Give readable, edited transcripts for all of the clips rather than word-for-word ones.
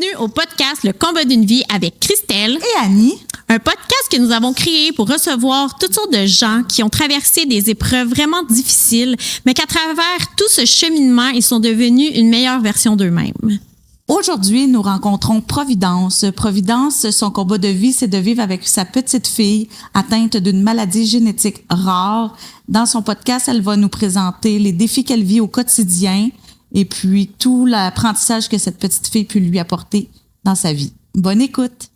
bienvenue au podcast Le combat d'une vie avec Christelle et Annie. Un podcast que nous avons créé pour recevoir toutes sortes de gens qui ont traversé des épreuves vraiment difficiles, mais qu'à travers tout ce cheminement, ils sont devenus une meilleure version d'eux-mêmes. Aujourd'hui, nous rencontrons Providence. Providence, son combat de vie, c'est de vivre avec sa petite fille atteinte d'une maladie génétique rare. Dans son podcast, elle va nous présenter les défis qu'elle vit au quotidien et puis tout l'apprentissage que cette petite fille peut lui apporter dans sa vie. Bonne écoute!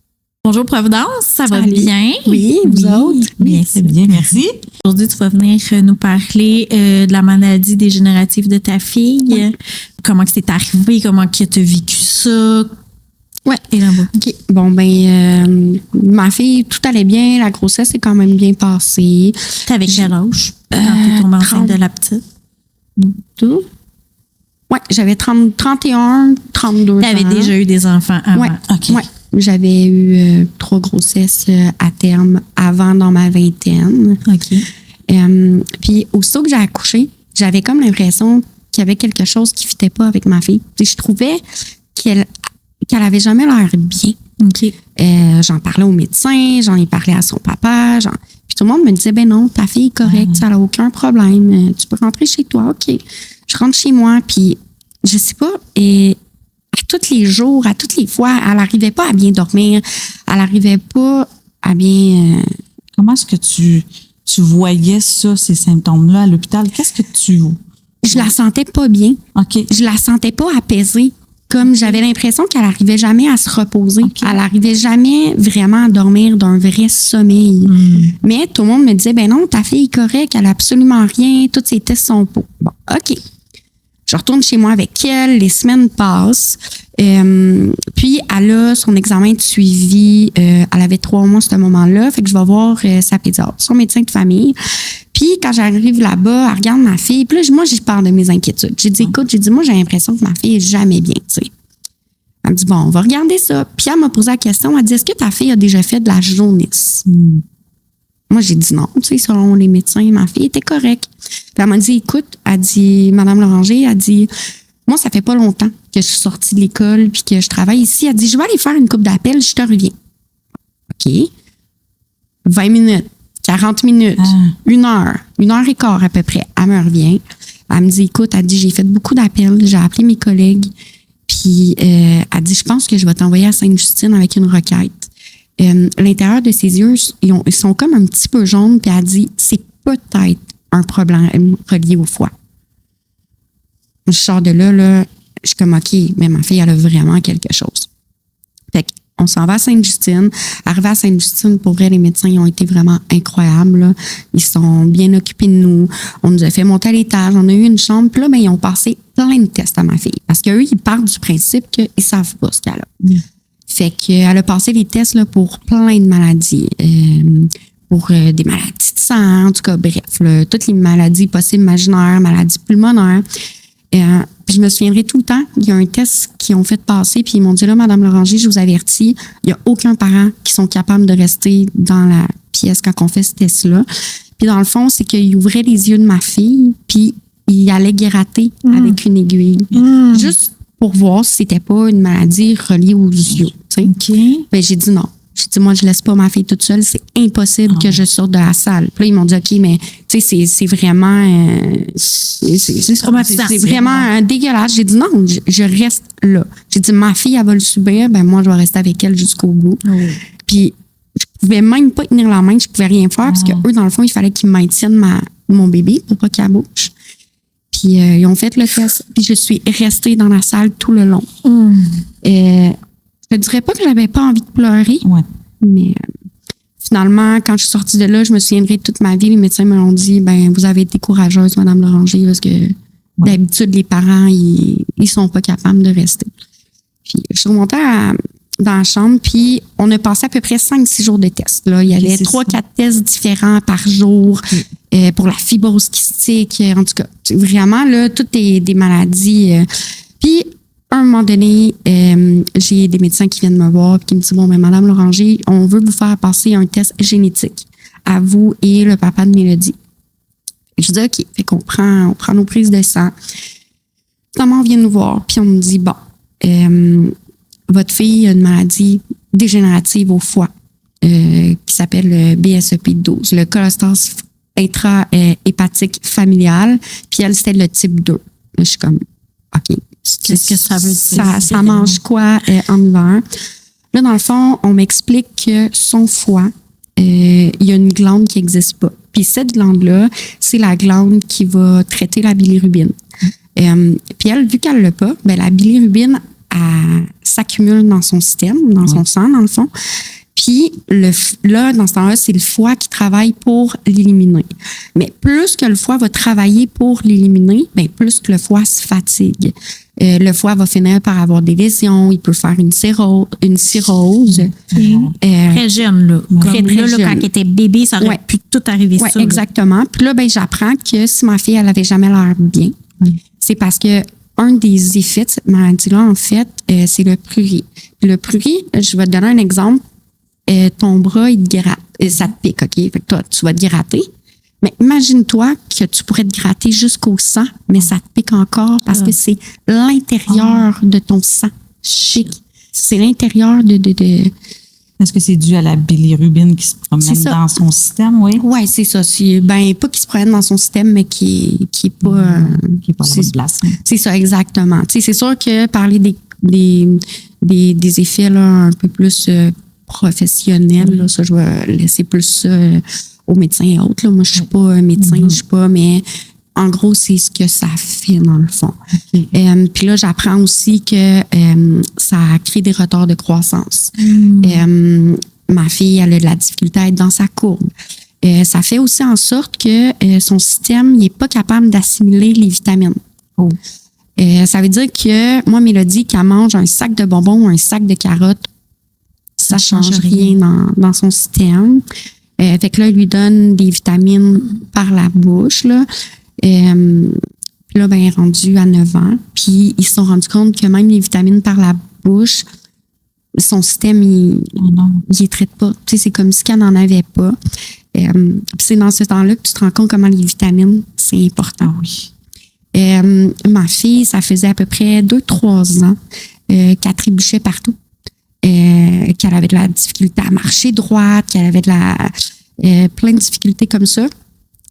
Bonjour Providence, ça va bien? Oui, vous autres? Bien, c'est bien, merci. Aujourd'hui, tu vas venir nous parler de la maladie dégénérative de ta fille. Oui. Comment que c'est arrivé? Comment que tu as vécu ça? Ouais. Et là-bas. OK. Bon, ma fille, tout allait bien. La grossesse est quand même bien passée. T'avais quel âge quand tu tombée enceinte de la petite? Tout? Ouais, j'avais 31, 32 ans. T'avais déjà eu des enfants avant? Ouais. OK. Ouais. J'avais eu 3 grossesses à terme avant dans ma vingtaine. OK. Puis aussitôt que j'ai accouché, j'avais comme l'impression qu'il y avait quelque chose qui ne fitait pas avec ma fille. Puis je trouvais qu'elle avait jamais l'air bien. OK. J'en parlais au médecin, j'en ai parlé à son papa. Puis tout le monde me disait, ben non, ta fille est correcte, ça n'a aucun problème. Tu peux rentrer chez toi. OK. Je rentre chez moi, puis je sais pas, et à tous les jours, à toutes les fois, elle n'arrivait pas à bien dormir. Elle n'arrivait pas à bien... Comment est-ce que tu voyais ça, ces symptômes-là à l'hôpital? Qu'est-ce que tu... Je la sentais pas bien. OK. Je la sentais pas apaisée. Comme j'avais l'impression qu'elle n'arrivait jamais à se reposer. Okay. Elle n'arrivait jamais vraiment à dormir d'un vrai sommeil. Mais tout le monde me disait, ben non, ta fille est correcte, elle n'a absolument rien, tous ses tests sont beaux. Bon, OK. Je retourne chez moi avec elle, les semaines passent. Puis, elle a son examen de suivi. Elle avait 3 mois à ce moment-là. Fait que je vais voir sa pédiatre, son médecin de famille. Puis, quand j'arrive là-bas, elle regarde ma fille. Puis là, moi, j'y parle de mes inquiétudes. J'ai dit, écoute, moi, j'ai l'impression que ma fille est jamais bien, tu sais. Elle me dit, bon, on va regarder ça. Puis, elle m'a posé la question. Elle dit, est-ce que ta fille a déjà fait de la jaunisse? Moi, j'ai dit non. Tu sais, selon les médecins, ma fille était correcte. Puis elle m'a dit, écoute, elle dit, Madame Loranger, elle dit, moi, ça fait pas longtemps que je suis sortie de l'école puis que je travaille ici. Elle dit, je vais aller faire une coupe d'appel, je te reviens. OK. 20 minutes, 40 minutes, 1 heure, 1 heure et quart à peu près. Elle me revient. Elle me dit, écoute, elle dit, j'ai fait beaucoup d'appels, j'ai appelé mes collègues. Puis elle dit, je pense que je vais t'envoyer à Sainte-Justine avec une requête. L'intérieur de ses yeux, ils sont comme un petit peu jaunes, puis elle dit, c'est peut-être un problème relié au foie. Je sors de là, je suis comme, OK, mais ma fille, elle a vraiment quelque chose. Fait qu'on s'en va à Sainte-Justine. Arrivé à Sainte-Justine, pour vrai, les médecins, ils ont été vraiment incroyables, là. Ils sont bien occupés de nous. On nous a fait monter à l'étage. On a eu une chambre. Puis là, ils ont passé plein de tests à ma fille. Parce qu'eux, ils partent du principe qu'ils savent pas ce qu'elle a. Fait qu'elle a passé les tests là, pour plein de maladies. Pour des maladies de sang, en tout cas, bref, là, toutes les maladies possibles, imaginaires, maladies pulmonaires. Puis je me souviendrai tout le temps, il y a un test qu'ils ont fait passer, puis ils m'ont dit, là, Madame Loranger, je vous avertis, il n'y a aucun parent qui sont capables de rester dans la pièce quand on fait ce test-là. Puis dans le fond, c'est qu'il ouvrait les yeux de ma fille, puis il allait gratter avec une aiguille. Juste pour voir si c'était pas une maladie reliée aux yeux. OK. Ben, j'ai dit non. J'ai dit, moi, je laisse pas ma fille toute seule. C'est impossible que je sorte de la salle. Puis là, ils m'ont dit, OK, mais tu sais, c'est vraiment... c'est vraiment dégueulasse. J'ai dit, non, je reste là. J'ai dit, ma fille, elle va le subir. Ben moi, je vais rester avec elle jusqu'au bout. Puis, je pouvais même pas tenir la main. Je pouvais rien faire parce que eux, dans le fond, il fallait qu'ils maintiennent mon bébé pour pas qu'elle bouge. Puis, ils ont fait le test. Puis, je suis restée dans la salle tout le long. Je ne dirais pas que j'avais pas envie de pleurer, mais finalement, quand je suis sortie de là, je me souviendrai de toute ma vie. Les médecins me l'ont dit, ben vous avez été courageuse, Madame Loranger, parce que d'habitude, les parents, ils sont pas capables de rester. Puis, je suis remontée dans la chambre, puis on a passé à peu près 5-6 jours de tests. Là. Il y avait 3-4 tests différents par jour pour la fibrose kystique. En tout cas, vraiment, là, toutes des maladies. Puis, à un moment donné, j'ai des médecins qui viennent me voir et qui me disent, bon, mais Madame Loranger, on veut vous faire passer un test génétique à vous et le papa de Mélodie. Je dis, OK, fait qu'on prend nos prises de sang. Finalement, on vient nous voir, puis on me dit, bon, votre fille a une maladie dégénérative au foie qui s'appelle le BSEP12, le cholestase intra-hépatique familial, puis elle, c'était le type 2. Là, je suis comme, OK. Qu'est-ce que ça veut dire? Ça mange quoi en hiver? Là, dans le fond, on m'explique que son foie, il y a une glande qui n'existe pas. Puis cette glande-là, c'est la glande qui va traiter la bilirubine. Puis elle, vu qu'elle l'a pas, ben la bilirubine s'accumule dans son système, dans son sang, dans le fond. Puis là, dans ce temps-là, c'est le foie qui travaille pour l'éliminer. Mais plus que le foie va travailler pour l'éliminer, ben plus que le foie se fatigue. Le foie va finir par avoir des lésions, il peut faire une cirrhose. Très jeune, là. Comme Très, très là, jeune. quand elle était bébé, ça aurait pu tout arriver Oui, ça. exactement. Puis là, ben, j'apprends que si ma fille, elle avait jamais l'air bien, c'est parce que un des effets de cette maladie-là, en fait, c'est le prurit. Le prurit, je vais te donner un exemple. Ton bras, il te gratte. Ça te pique, OK? Fait que toi, tu vas te gratter. Mais imagine-toi que tu pourrais te gratter jusqu'au sang, mais ça te pique encore parce que c'est l'intérieur de ton sang. C'est l'intérieur de... Est-ce que c'est dû à la bilirubine qui se promène dans son système, oui? Oui, c'est ça. Ben, pas qui se promène dans son système, mais qui est pas... qui n'est pas à la bonne place. C'est ça, exactement. Tu sais, c'est sûr que parler des effets là, un peu plus professionnels, là, ça, je vais laisser plus ça aux médecins et autres. Là. Moi, je suis pas un médecin, je suis pas, mais en gros, c'est ce que ça fait dans le fond. Puis là, j'apprends aussi que ça crée des retards de croissance. Ma fille, elle a de la difficulté à être dans sa courbe. Ça fait aussi en sorte que son système n'est pas capable d'assimiler les vitamines. Ça veut dire que moi, Mélodie, qu'elle mange un sac de bonbons ou un sac de carottes, ça change rien dans son système. Fait que là, il lui donne des vitamines par la bouche, là. Puis là, ben, elle est rendue à 9 ans. Puis ils se sont rendus compte que même les vitamines par la bouche, son système, il les traite pas. Tu sais, c'est comme si qu'elle n'en avait pas. Puis c'est dans ce temps-là que tu te rends compte comment les vitamines, c'est important. Oui. Ma fille, ça faisait à peu près 2-3 ans qu'elle trébuchait partout. Qu'elle avait de la difficulté à marcher droite, qu'elle avait plein de difficultés comme ça.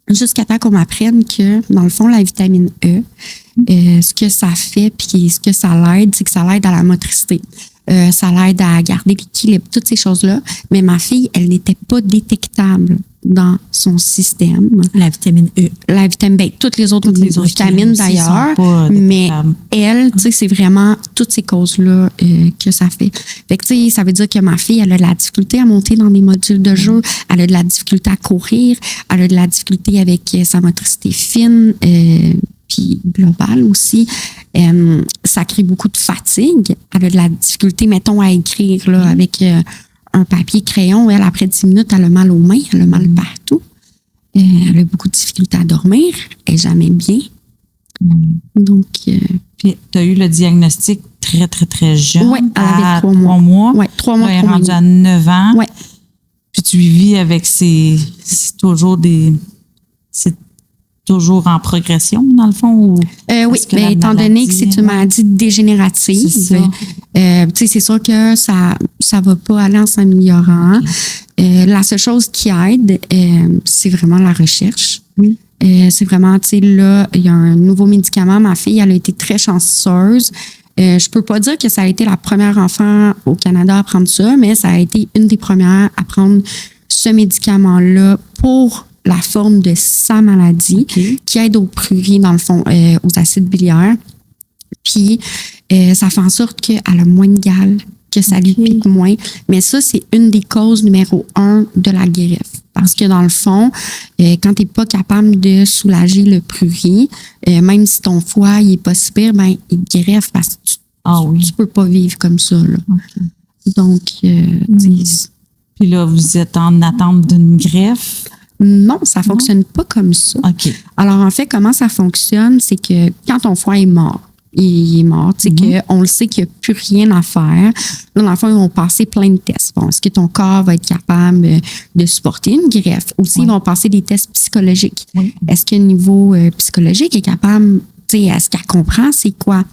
Jusqu'à temps qu'on m'apprenne que, dans le fond, la vitamine E, ce que ça fait puis ce que ça l'aide, c'est que ça l'aide à la motricité. Ça l'aide à garder l'équilibre, toutes ces choses-là. Mais ma fille, elle n'était pas détectable dans son système. La vitamine E. La vitamine B, toutes les autres vitamines d'ailleurs. Mais elle, tu sais, c'est vraiment toutes ces causes-là que ça fait. Fait que, tu sais, ça veut dire que ma fille, elle a de la difficulté à monter dans des modules de jeu. Elle a de la difficulté à courir. Elle a de la difficulté avec sa motricité fine. Puis globale aussi, ça crée beaucoup de fatigue. Elle a de la difficulté, mettons, à écrire là, avec un papier crayon. Elle, après 10 minutes, elle a mal aux mains, elle a mal partout. Elle a beaucoup de difficulté à dormir. Elle n'est jamais bien. Donc... Puis, tu as eu le diagnostic très, très, très jeune. Oui, elle avait 3 mois. Oui, 3 mois. Elle est rendue à 9 ans. Oui. Puis tu vis avec c'est toujours toujours en progression, dans le fond? Ou oui, bien, étant donné que c'est une maladie dégénérative, c'est sûr que ça va pas aller en s'améliorant. La seule chose qui aide, c'est vraiment la recherche. C'est vraiment, tu sais, là, il y a un nouveau médicament. Ma fille, elle a été très chanceuse. Je peux pas dire que ça a été la première enfant au Canada à prendre ça, mais ça a été une des premières à prendre ce médicament-là pour la forme de sa maladie, qui aide au prurit, dans le fond, aux acides biliaires. Puis, ça fait en sorte qu'elle a moins de gale, que ça lui pique moins. Mais ça, c'est une des causes numéro 1 de la greffe. Parce que dans le fond, quand tu n'es pas capable de soulager le prurit, même si ton foie il est pas si pire, ben, il greffe parce que tu peux pas vivre comme ça. Là. Donc, puis là, vous êtes en attente d'une greffe? Non, ça ne fonctionne pas comme ça. Alors, en fait, comment ça fonctionne, c'est que quand ton foie est mort, il est mort, tu sais qu'on le sait qu'il n'y a plus rien à faire. Là, dans le fond, ils vont passer plein de tests. Bon, est-ce que ton corps va être capable de supporter une greffe? Aussi, ils vont passer des tests psychologiques. Est-ce que le niveau psychologique est capable, tu sais, est-ce qu'elle comprend c'est quoi?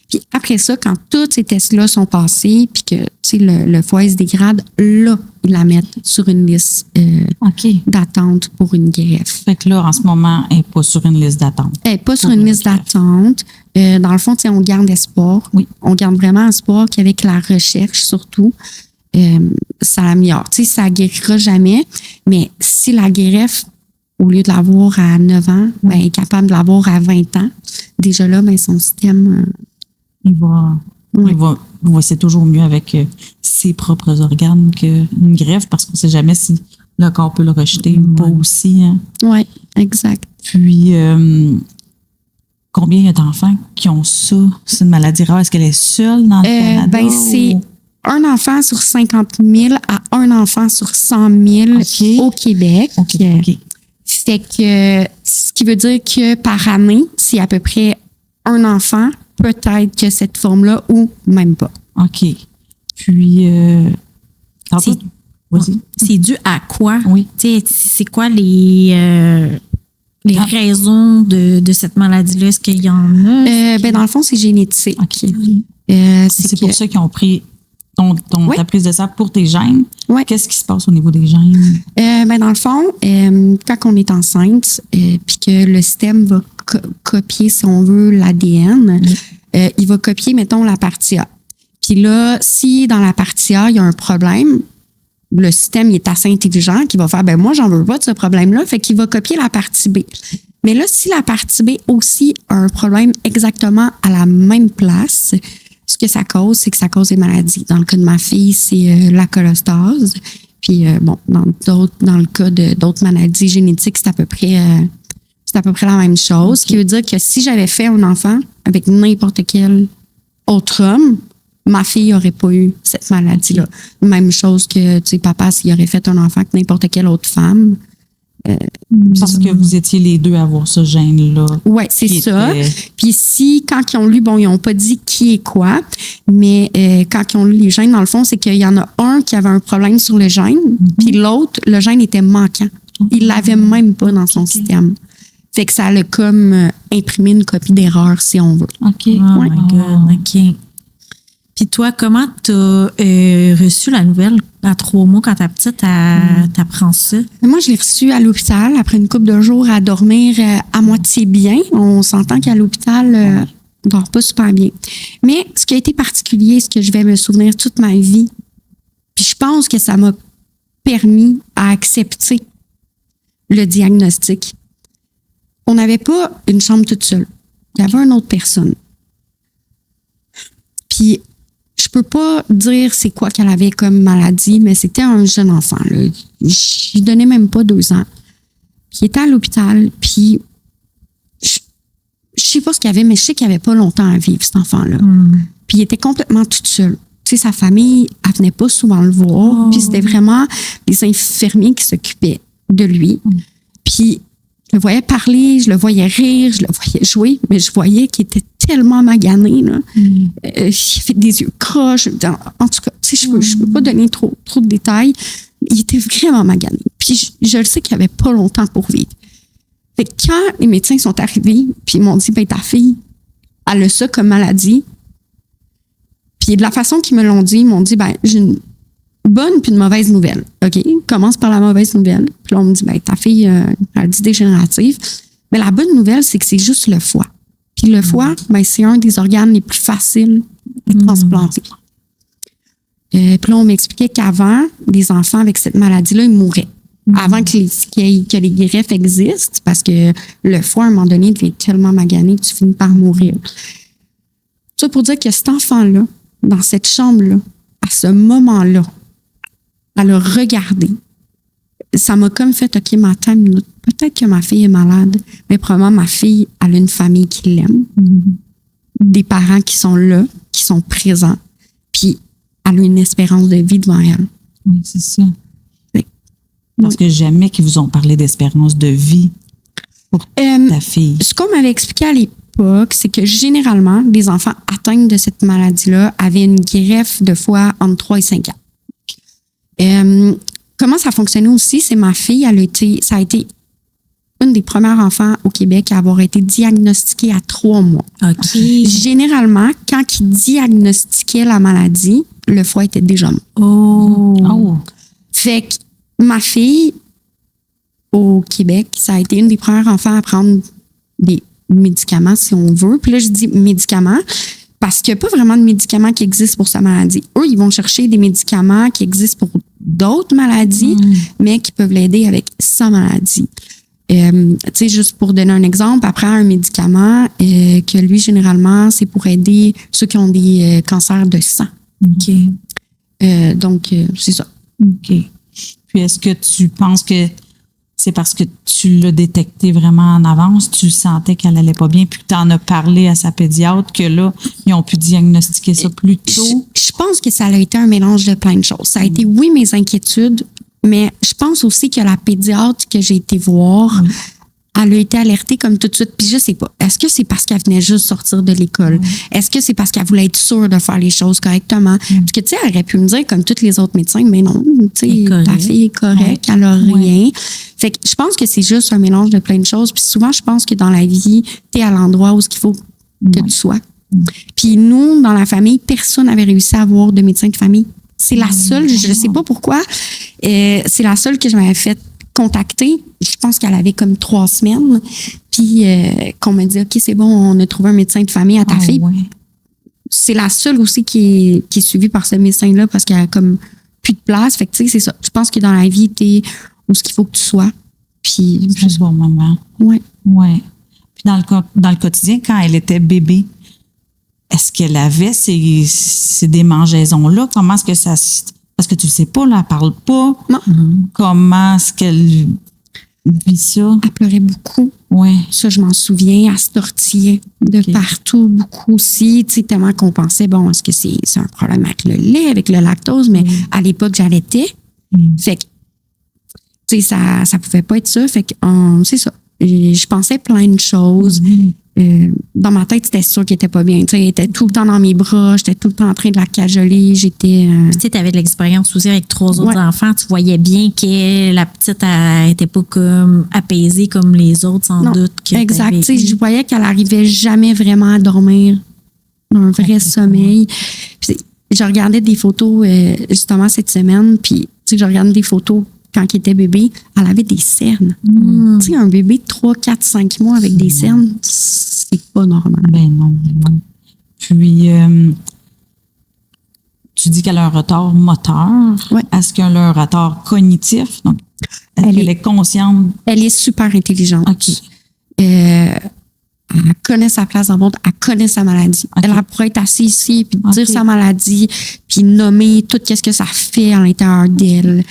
Puis après ça, quand tous ces tests-là sont passés, puis que le foie se dégrade, là, ils la mettent sur une liste OK. d'attente pour une greffe. Fait que là, en ce moment, elle n'est pas sur une liste d'attente. Elle n'est pas sur Pour une la liste greffe. d'attente. Dans le fond, on garde espoir. Oui. On garde vraiment espoir qu'avec la recherche, surtout, ça l'améliore. Ça ne guérira jamais, mais si la greffe, au lieu de l'avoir à 9 ans, ben, est capable de l'avoir à 20 ans, déjà là, ben, son système... Il va c'est toujours mieux avec ses propres organes qu'une greffe parce qu'on ne sait jamais si le corps peut le rejeter ou pas aussi. Hein. Oui, exact. Puis, combien il y a d'enfants qui ont ça? C'est une maladie rare. Est-ce qu'elle est seule dans le Canada? Ben, c'est un enfant sur 50 000 à un enfant sur 100 000 OK. au Québec. OK. Fait que, ce qui veut dire que par année, c'est à peu près un enfant, peut-être que cette forme-là, ou même pas. OK. Puis, tantôt- C'est- vas-y. C'est dû à quoi? Oui. Tu sais, c'est quoi les raisons de cette maladie-là? Est-ce qu'il y en a? Ben, dans le fond, c'est génétique. OK. C'est C'est pour que- ça qu'ils ont pris Oui. ta prise de sang pour tes gènes. Oui. Qu'est-ce qui se passe au niveau des gènes? Ben, dans le fond, quand on est enceinte, puis que le système va copier, si on veut, l'ADN, il va copier, mettons, la partie A. Puis là, si dans la partie A, il y a un problème, le système il est assez intelligent qu'il va faire, ben moi, j'en veux pas de ce problème-là, fait qu'il va copier la partie B. Mais là, si la partie B aussi a un problème exactement à la même place, ce que ça cause, c'est que ça cause des maladies. Dans le cas de ma fille, c'est la cholestase. Puis, dans le cas d'autres maladies génétiques, c'est à peu près la même chose. Ce qui veut dire que si j'avais fait un enfant avec n'importe quel autre homme, ma fille n'aurait pas eu cette maladie-là. Même chose que, papa, s'il aurait fait un enfant avec n'importe quelle autre femme. Parce que vous étiez les deux à avoir ce gène-là. Oui, c'est Qui ça. était- Puis si, quand ils ont lu, ils n'ont pas dit qui est quoi, mais quand ils ont lu les gènes, dans le fond, c'est qu'il y en a un qui avait un problème sur le gène, puis l'autre, le gène était manquant. Il l'avait même pas dans son système. Fait que ça a comme imprimé une copie d'erreur, si on veut. OK. Oh my God, OK. Puis toi, comment tu as reçu la nouvelle à 3 mois quand ta petite t'apprend ça? Moi, je l'ai reçu à l'hôpital après une couple de jours à dormir à moitié bien. On s'entend qu'à l'hôpital, on dort pas super bien. Mais ce qui a été particulier, ce que je vais me souvenir toute ma vie, puis je pense que ça m'a permis à accepter le diagnostic. On n'avait pas une chambre toute seule. Il y avait une autre personne. Puis, je peux pas dire c'est quoi qu'elle avait comme maladie, mais c'était un jeune enfant. Là. Je lui donnais même pas 2 ans. Puis il était à l'hôpital, puis je sais pas ce qu'il y avait, mais je sais qu'il n'y avait pas longtemps à vivre, cet enfant-là. Puis il était complètement tout seul. Tu sais, sa famille, elle venait pas souvent le voir. Puis c'était vraiment les infirmiers qui s'occupaient de lui. Puis je le voyais parler, je le voyais rire, je le voyais jouer, mais je voyais qu'il était tellement magané. Là. Il fait des yeux croches. En tout cas, tu sais, je peux pas donner trop de détails. Il était vraiment magané. Puis je le sais qu'il n'y avait pas longtemps pour vivre. Fait que quand les médecins sont arrivés, puis ils m'ont dit, ben ta fille, elle a ça comme maladie. Puis de la façon qu'ils me l'ont dit, ils m'ont dit, ben j'ai une bonne puis une mauvaise nouvelle. OK? Commence par la mauvaise nouvelle. Puis là, on me dit, ben ta fille a une maladie dégénérative. Mais la bonne nouvelle, c'est que c'est juste le foie. Puis le foie, ben, c'est un des organes les plus faciles à transplanter. Puis là, on m'expliquait qu'avant, les enfants avec cette maladie-là, ils mouraient. Avant que les greffes existent, parce que le foie, à un moment donné, devient tellement magané que tu finis par mourir. Ça pour dire que cet enfant-là, dans cette chambre-là, à ce moment-là, à le regarder, ça m'a comme fait, OK, mais attends une minute. Peut-être que ma fille est malade, mais probablement ma fille, elle a une famille qui l'aime, des parents qui sont là, qui sont présents, puis elle a une espérance de vie devant elle. Oui, c'est ça. Oui. Parce que jamais qu'ils vous ont parlé d'espérance de vie pour ta fille. Ce qu'on m'avait expliqué à l'époque, c'est que généralement, les enfants atteints de cette maladie-là avaient une greffe de foie entre 3 et 5 ans. Comment ça fonctionnait aussi, c'est ma fille, ça a été une des premières enfants au Québec à avoir été diagnostiquée à 3 mois. OK. Généralement, quand ils diagnostiquaient la maladie, le foie était déjà mort. Oh. Fait que ma fille, au Québec, ça a été une des premières enfants à prendre des médicaments, si on veut. Puis là, je dis médicaments parce qu'il n'y a pas vraiment de médicaments qui existent pour sa maladie. Eux, ils vont chercher des médicaments qui existent pour d'autres maladies, mais qui peuvent l'aider avec sa maladie. Tu sais, juste pour donner un exemple, après un médicament que lui, généralement, c'est pour aider ceux qui ont des cancers de sang. OK. Donc, c'est ça. OK. Puis, est-ce que tu penses que c'est parce que tu l'as détecté vraiment en avance, tu sentais qu'elle allait pas bien, puis que tu en as parlé à sa pédiatre, que là, ils ont pu diagnostiquer ça plus tôt? Je pense que ça a été un mélange de plein de choses. Ça a été, oui, mes inquiétudes, mais je pense aussi que la pédiatre que j'ai été voir, elle a été alertée comme tout de suite. Puis je sais pas, est-ce que c'est parce qu'elle venait juste sortir de l'école? Est-ce que c'est parce qu'elle voulait être sûre de faire les choses correctement? Parce que, tu sais, elle aurait pu me dire, comme tous les autres médecins, mais non, tu sais, ta fille est correcte, elle a rien. Fait que je pense que c'est juste un mélange de plein de choses. Puis souvent, je pense que dans la vie, tu es à l'endroit où il faut que tu sois. Puis nous, dans la famille, personne n'avait réussi à avoir de médecin de famille. C'est la seule, je ne sais pas pourquoi, c'est la seule que je m'avais fait contacter. Je pense qu'elle avait comme 3 semaines. Puis qu'on me dit, OK, c'est bon, on a trouvé un médecin de famille à ta fille. Ouais. C'est la seule aussi qui est suivie par ce médecin-là parce qu'elle a comme plus de place. Fait que tu sais, c'est ça. Je pense que dans la vie, t'es où ce qu'il faut que tu sois. Puis, C'est un bon moment. ouais. Ouais. Puis dans le quotidien, quand elle était bébé, est-ce qu'elle avait ces démangeaisons-là? Comment est-ce que ça se... Parce que tu le sais pas, là, elle parle pas. Non. Comment est-ce qu'elle vit ça? Elle pleurait beaucoup. Ouais. Ça, je m'en souviens. Elle se tortillait de partout, beaucoup aussi. Tu sais, tellement qu'on pensait, bon, est-ce que c'est un problème avec le lait, avec le lactose? Mais à l'époque, j'allaitais. Fait que, tu sais, ça pouvait pas être ça. Fait que, c'est ça. Je pensais plein de choses. Dans ma tête, c'était sûr qu'elle était pas bien. Tu sais, elle était tout le temps dans mes bras. J'étais tout le temps en train de la cajoler. J'étais... Tu sais, avais de l'expérience aussi avec 3 autres enfants. Tu voyais bien que la petite, elle était pas comme apaisée comme les autres, sans doute. Exact. Tu sais, je voyais qu'elle arrivait jamais vraiment à dormir dans un vrai sommeil. Puis, je regardais des photos, justement, cette semaine. Puis, tu sais, je regardais des photos quand elle était bébé, elle avait des cernes. Tu sais, un bébé de 3, 4, 5 mois avec des cernes, c'est pas normal. Ben non. Puis, tu dis qu'elle a un retard moteur. Ouais. Est-ce qu'elle a un retard cognitif? Donc, elle est consciente. Elle est super intelligente. OK. Elle connaît sa place dans le monde, elle connaît sa maladie. OK. Elle pourrait être assise ici, puis dire OK. sa maladie, puis nommer tout ce que ça fait à l'intérieur d'elle.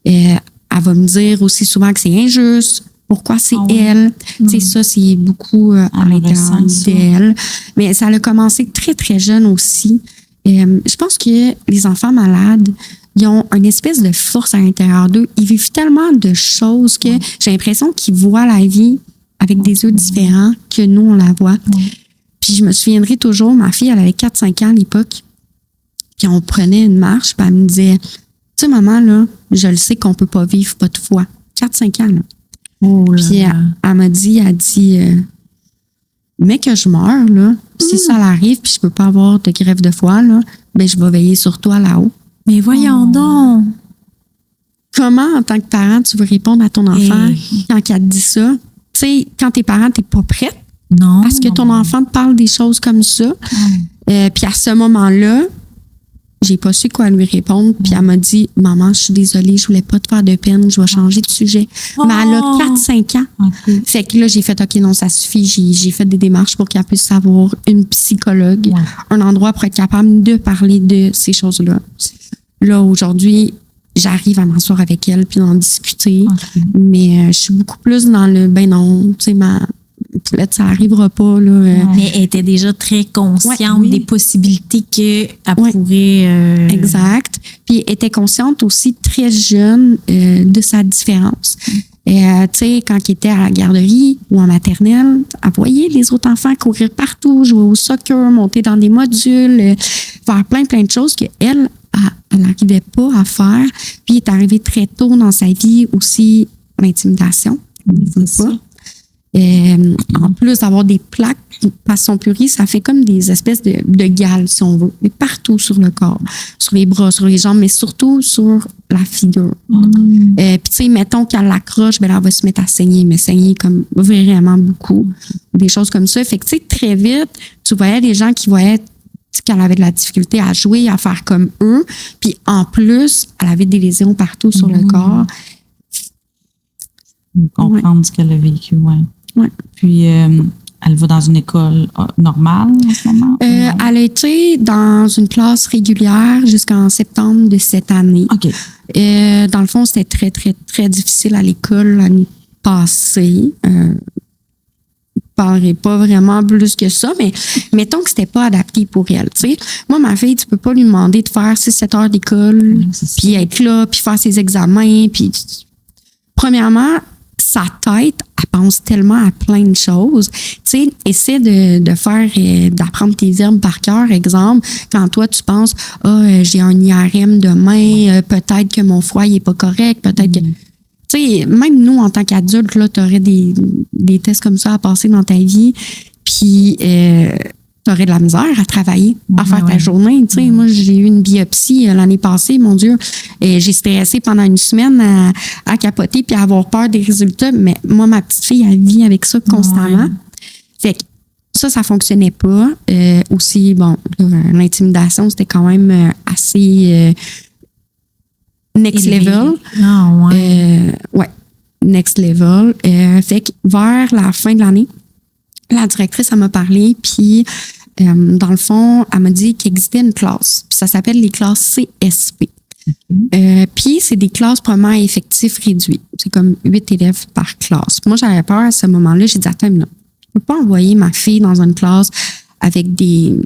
Elle va me dire aussi souvent que c'est injuste. Pourquoi c'est elle? Tu sais, ça, c'est beaucoup à l'intérieur d'elle. Mais ça a commencé très, très jeune aussi. Je pense que les enfants malades, ils ont une espèce de force à l'intérieur d'eux. Ils vivent tellement de choses que j'ai l'impression qu'ils voient la vie avec des yeux différents que nous, on la voit. Puis je me souviendrai toujours, ma fille, elle avait 4-5 ans à l'époque, puis on prenait une marche, puis elle me disait, tu sais, maman, là, je le sais qu'on peut pas vivre pas de foi. 4-5 ans, là. Puis elle m'a dit, mais que je meurs, là, si ça arrive, puis je peux pas avoir de greffe de foie, là, ben je vais veiller sur toi là-haut. Mais voyons donc! Comment, en tant que parent, tu veux répondre à ton enfant quand elle te dit ça? Tu sais, quand t'es parent, t'es pas prête Non. à ce que ton enfant te parle des choses comme ça. Puis à ce moment-là, j'ai pas su quoi lui répondre. Puis elle m'a dit, maman, je suis désolée, je voulais pas te faire de peine, je vais changer de sujet. Mais elle a 4-5 ans. OK. Fait que là, j'ai fait, OK, non, ça suffit. J'ai fait des démarches pour qu'elle puisse avoir une psychologue, un endroit pour être capable de parler de ces choses-là. Là, aujourd'hui, j'arrive à m'asseoir avec elle puis d'en discuter. Mais je suis beaucoup plus dans le, ben non, tu sais, ma poulette, ça arrivera pas, là. Mais elle était déjà très consciente des possibilités qu'elle pourrait... Exact. Puis elle était consciente aussi très jeune de sa différence. Tu sais, quand elle était à la garderie ou en maternelle, elle voyait les autres enfants courir partout, jouer au soccer, monter dans des modules, faire plein de choses qu'elle, elle n'arrivait pas à faire. Puis il est arrivé très tôt dans sa vie aussi l'intimidation. C'est ça. En plus d'avoir des plaques, parce que son purée, ça fait comme des espèces de gales, si on veut, mais partout sur le corps, sur les bras, sur les jambes, mais surtout sur la figure. Puis tu sais, mettons qu'elle l'accroche, ben là, elle va se mettre à saigner, mais saigner comme vraiment beaucoup, des choses comme ça. Fait que tu sais, très vite, tu voyais des gens qui voyaient qu'elle avait de la difficulté à jouer, à faire comme eux, puis en plus, elle avait des lésions partout sur le corps. Comprendre ce qu'elle a vécu, Ouais. Puis, elle va dans une école normale en ce moment? Elle a été dans une classe régulière jusqu'en septembre de cette année. OK. Dans le fond, c'était très, très, très difficile à l'école l'année passée. Je ne parlerai pas vraiment plus que ça, mais mettons que c'était pas adapté pour elle. Tu sais. Moi, ma fille, tu peux pas lui demander de faire 6-7 heures d'école, puis être là, puis faire ses examens. Puis premièrement, sa tête, elle pense tellement à plein de choses. Tu sais, essaie de faire, d'apprendre tes verbes par cœur, exemple. Quand toi, tu penses, j'ai un IRM demain, peut-être que mon foie n'est pas correct, peut-être que... Tu sais, même nous, en tant qu'adultes, là, tu aurais des tests comme ça à passer dans ta vie, puis tu aurais de la misère à travailler, à faire ta journée. Tu sais, moi, j'ai eu une biopsie l'année passée, mon Dieu, et j'ai stressé pendant une semaine à capoter puis à avoir peur des résultats. Mais moi, ma petite fille, elle vit avec ça constamment. Fait que ça fonctionnait pas. Aussi, bon, l'intimidation, c'était quand même assez... next level. Next level. Fait que vers la fin de l'année, la directrice, elle m'a parlé, puis dans le fond, elle m'a dit qu'il existait une classe. Puis ça s'appelle les classes CSP. Puis c'est des classes probablement à effectif réduit. C'est comme 8 élèves par classe. Moi, j'avais peur à ce moment-là. J'ai dit, attends, non, je peux pas envoyer ma fille dans une classe avec des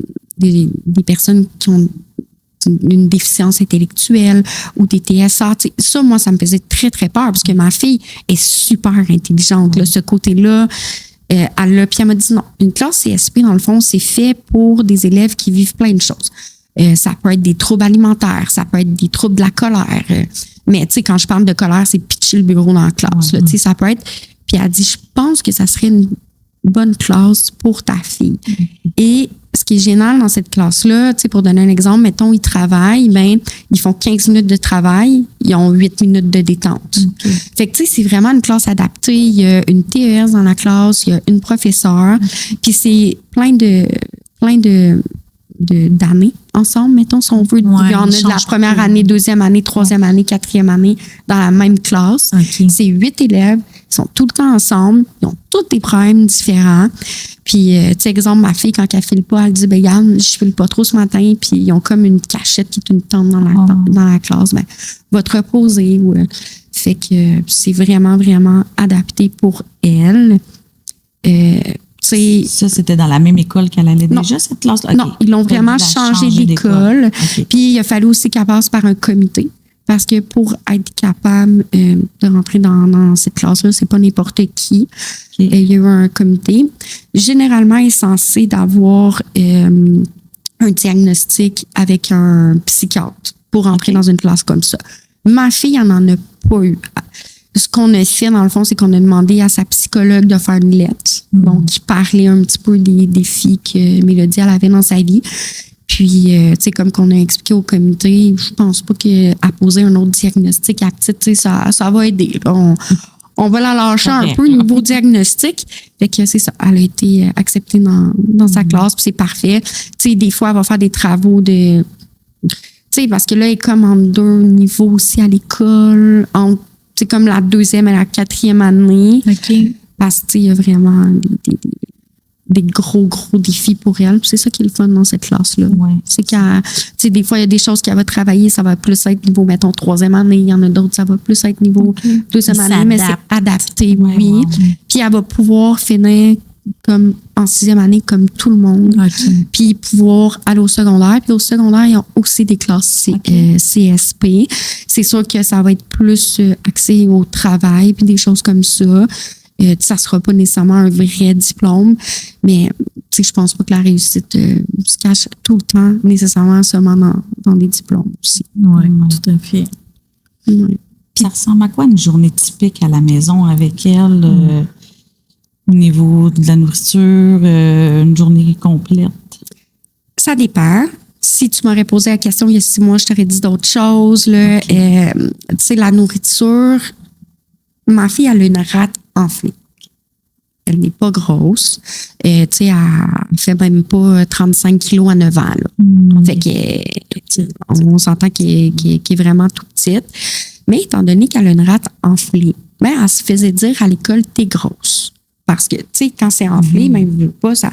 personnes qui ont une déficience intellectuelle ou des TSA. Tu sais, ça, moi, ça me faisait très, très peur parce que ma fille est super intelligente. Là, ce côté-là, puis elle m'a dit non, une classe CSP, dans le fond, c'est fait pour des élèves qui vivent plein de choses. Ça peut être des troubles alimentaires, ça peut être des troubles de la colère. Mais tu sais, quand je parle de colère, c'est pitcher le bureau dans la classe. Là, tu sais, ça peut être... Puis elle a dit, je pense que ça serait une bonne classe pour ta fille. Et ce qui est génial dans cette classe-là, tu sais, pour donner un exemple, mettons, ils travaillent, ben, ils font 15 minutes de travail, ils ont 8 minutes de détente. Fait que, tu sais, c'est vraiment une classe adaptée. Il y a une TES dans la classe, il y a une professeure, puis c'est plein d'années ensemble, mettons, si on veut. Il y en a de la première année, deuxième année, troisième année, quatrième année dans la même classe. C'est 8 élèves, ils sont tout le temps ensemble, ils ont tous des problèmes différents. Puis, tu sais, exemple, ma fille, quand elle file pas, elle dit, ben, regarde, je file pas trop ce matin, puis ils ont comme une cachette qui est une tente dans la classe. Ben, va te reposer. Fait que c'est vraiment, vraiment adapté pour elle. Ça, c'était dans la même école qu'elle allait déjà, cette classe-là? Okay. Non, ils l'ont vraiment changé d'école. Puis, il a fallu aussi qu'elle passe par un comité. Parce que pour être capable de rentrer dans cette classe-là, c'est pas n'importe qui. Il y a eu un comité. Généralement, il est censé d'avoir un diagnostic avec un psychiatre pour entrer dans une classe comme ça. Ma fille, elle n'en a pas eu. Ce qu'on a fait, dans le fond, c'est qu'on a demandé à sa psychologue de faire une lettre. Donc, qui parlait un petit peu des défis que Mélodie elle avait dans sa vie. Puis, tu sais, comme qu'on a expliqué au comité, je pense pas qu'à poser un autre diagnostic à petite, tu sais, ça va aider. Là. On va la lâcher un peu au niveau diagnostic. Fait que c'est ça. Elle a été acceptée dans sa classe, puis c'est parfait. Tu sais, des fois, elle va faire des travaux de... Tu sais, parce que là, elle est comme en 2 niveaux aussi à l'école, c'est comme la 2e et la 4e année. Parce que, tu sais, il y a vraiment des gros défis pour elle. Puis c'est ça qui est le fun dans cette classe-là. C'est qu'elle, tu sais, des fois, il y a des choses qu'elle va travailler, ça va plus être niveau, mettons, 3e année. Il y en a d'autres, ça va plus être niveau 2e année, mais c'est adapté, Puis elle va pouvoir finir comme en 6e année, comme tout le monde. Puis pouvoir aller au secondaire. Puis au secondaire, ils ont aussi des classes CSP. C'est sûr que ça va être plus axé au travail, puis des choses comme ça. Ça ne sera pas nécessairement un vrai diplôme, mais je pense pas que la réussite se cache tout le temps nécessairement seulement dans des diplômes aussi. Tout à fait. Ça ressemble à quoi une journée typique à la maison avec elle? Au niveau de la nourriture, une journée complète? Ça dépend. Si tu m'aurais posé la question il y a 6 mois, je t'aurais dit d'autres choses. Là. Okay. Tu sais, la nourriture, ma fille, elle a une rate enflée. Elle n'est pas grosse. Tu sais, elle fait même pas 35 kilos à 9 ans. Là. Fait que, on s'entend qu'elle est vraiment tout petite. Mais étant donné qu'elle a une rate enflée, ben, elle se faisait dire à l'école, t'es grosse. Parce que, tu sais, quand c'est enflé, même pas, ça.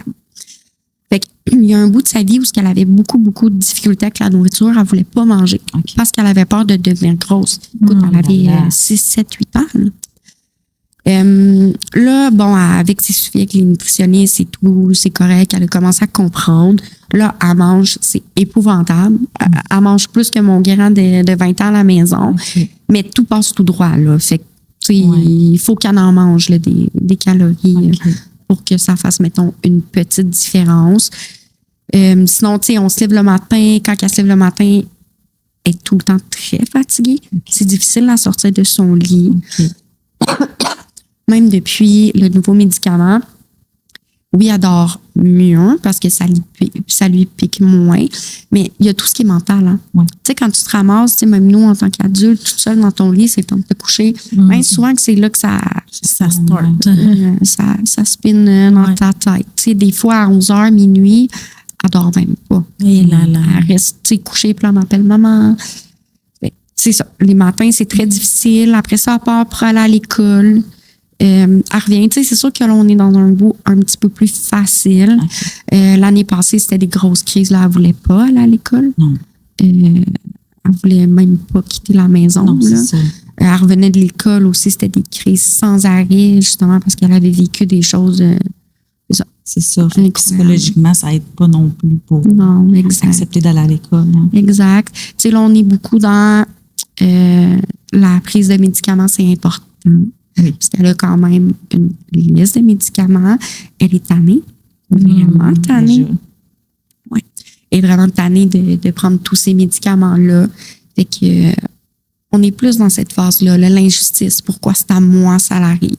Fait qu'il y a un bout de sa vie où elle avait beaucoup de difficultés avec la nourriture. Elle voulait pas manger parce qu'elle avait peur de devenir grosse. Écoute, elle avait 6, 7, 8 ans. Là, bon, avec ses suivis avec les nutritionnistes et tout, c'est correct. Elle a commencé à comprendre. Là, elle mange, c'est épouvantable. Elle mange plus que mon grand de 20 ans à la maison. Okay. Mais tout passe tout droit, là. Fait que, tu sais, il faut qu'elle en mange, là, des calories pour que ça fasse, mettons, une petite différence. Sinon, tu sais, on se lève le matin. Quand elle se lève le matin, elle est tout le temps très fatiguée. C'est difficile à sortir de son lit. Même depuis le nouveau médicament, oui, elle dort mieux parce que ça lui pique moins, mais il y a tout ce qui est mental. Hein? Tu sais, quand tu te ramasses, tu sais, même nous, en tant qu'adultes, toute seule dans ton lit, c'est le temps de te coucher. Bien souvent que c'est là que ça start. Ça spinne dans ta tête. Tu sais, des fois, à 11h, minuit, elle dort même pas. Et là. Elle reste, tu sais, couchée, puis elle m'appelle maman. C'est ça. Les matins, c'est très difficile. Après ça, elle part pour aller à l'école. Elle revient. Tu sais, c'est sûr que là, on est dans un bout un petit peu plus facile. L'année passée, c'était des grosses crises. Là, elle voulait pas aller à l'école. Elle voulait même pas quitter la maison. Non, là. Elle revenait de l'école aussi. C'était des crises sans arrêt, justement, parce qu'elle avait vécu des choses. C'est ça. Psychologiquement, ça aide pas non plus pour accepter d'aller à l'école. Hein. Exact. Tu sais, là, on est beaucoup dans la prise de médicaments, c'est important. Oui. Parce qu'elle a quand même une liste de médicaments. Elle est tannée. Vraiment tannée. Oui. Elle est vraiment tannée de prendre tous ces médicaments-là. Fait que on est plus dans cette phase-là, l'injustice. Pourquoi c'est à moi, ça l'arrive?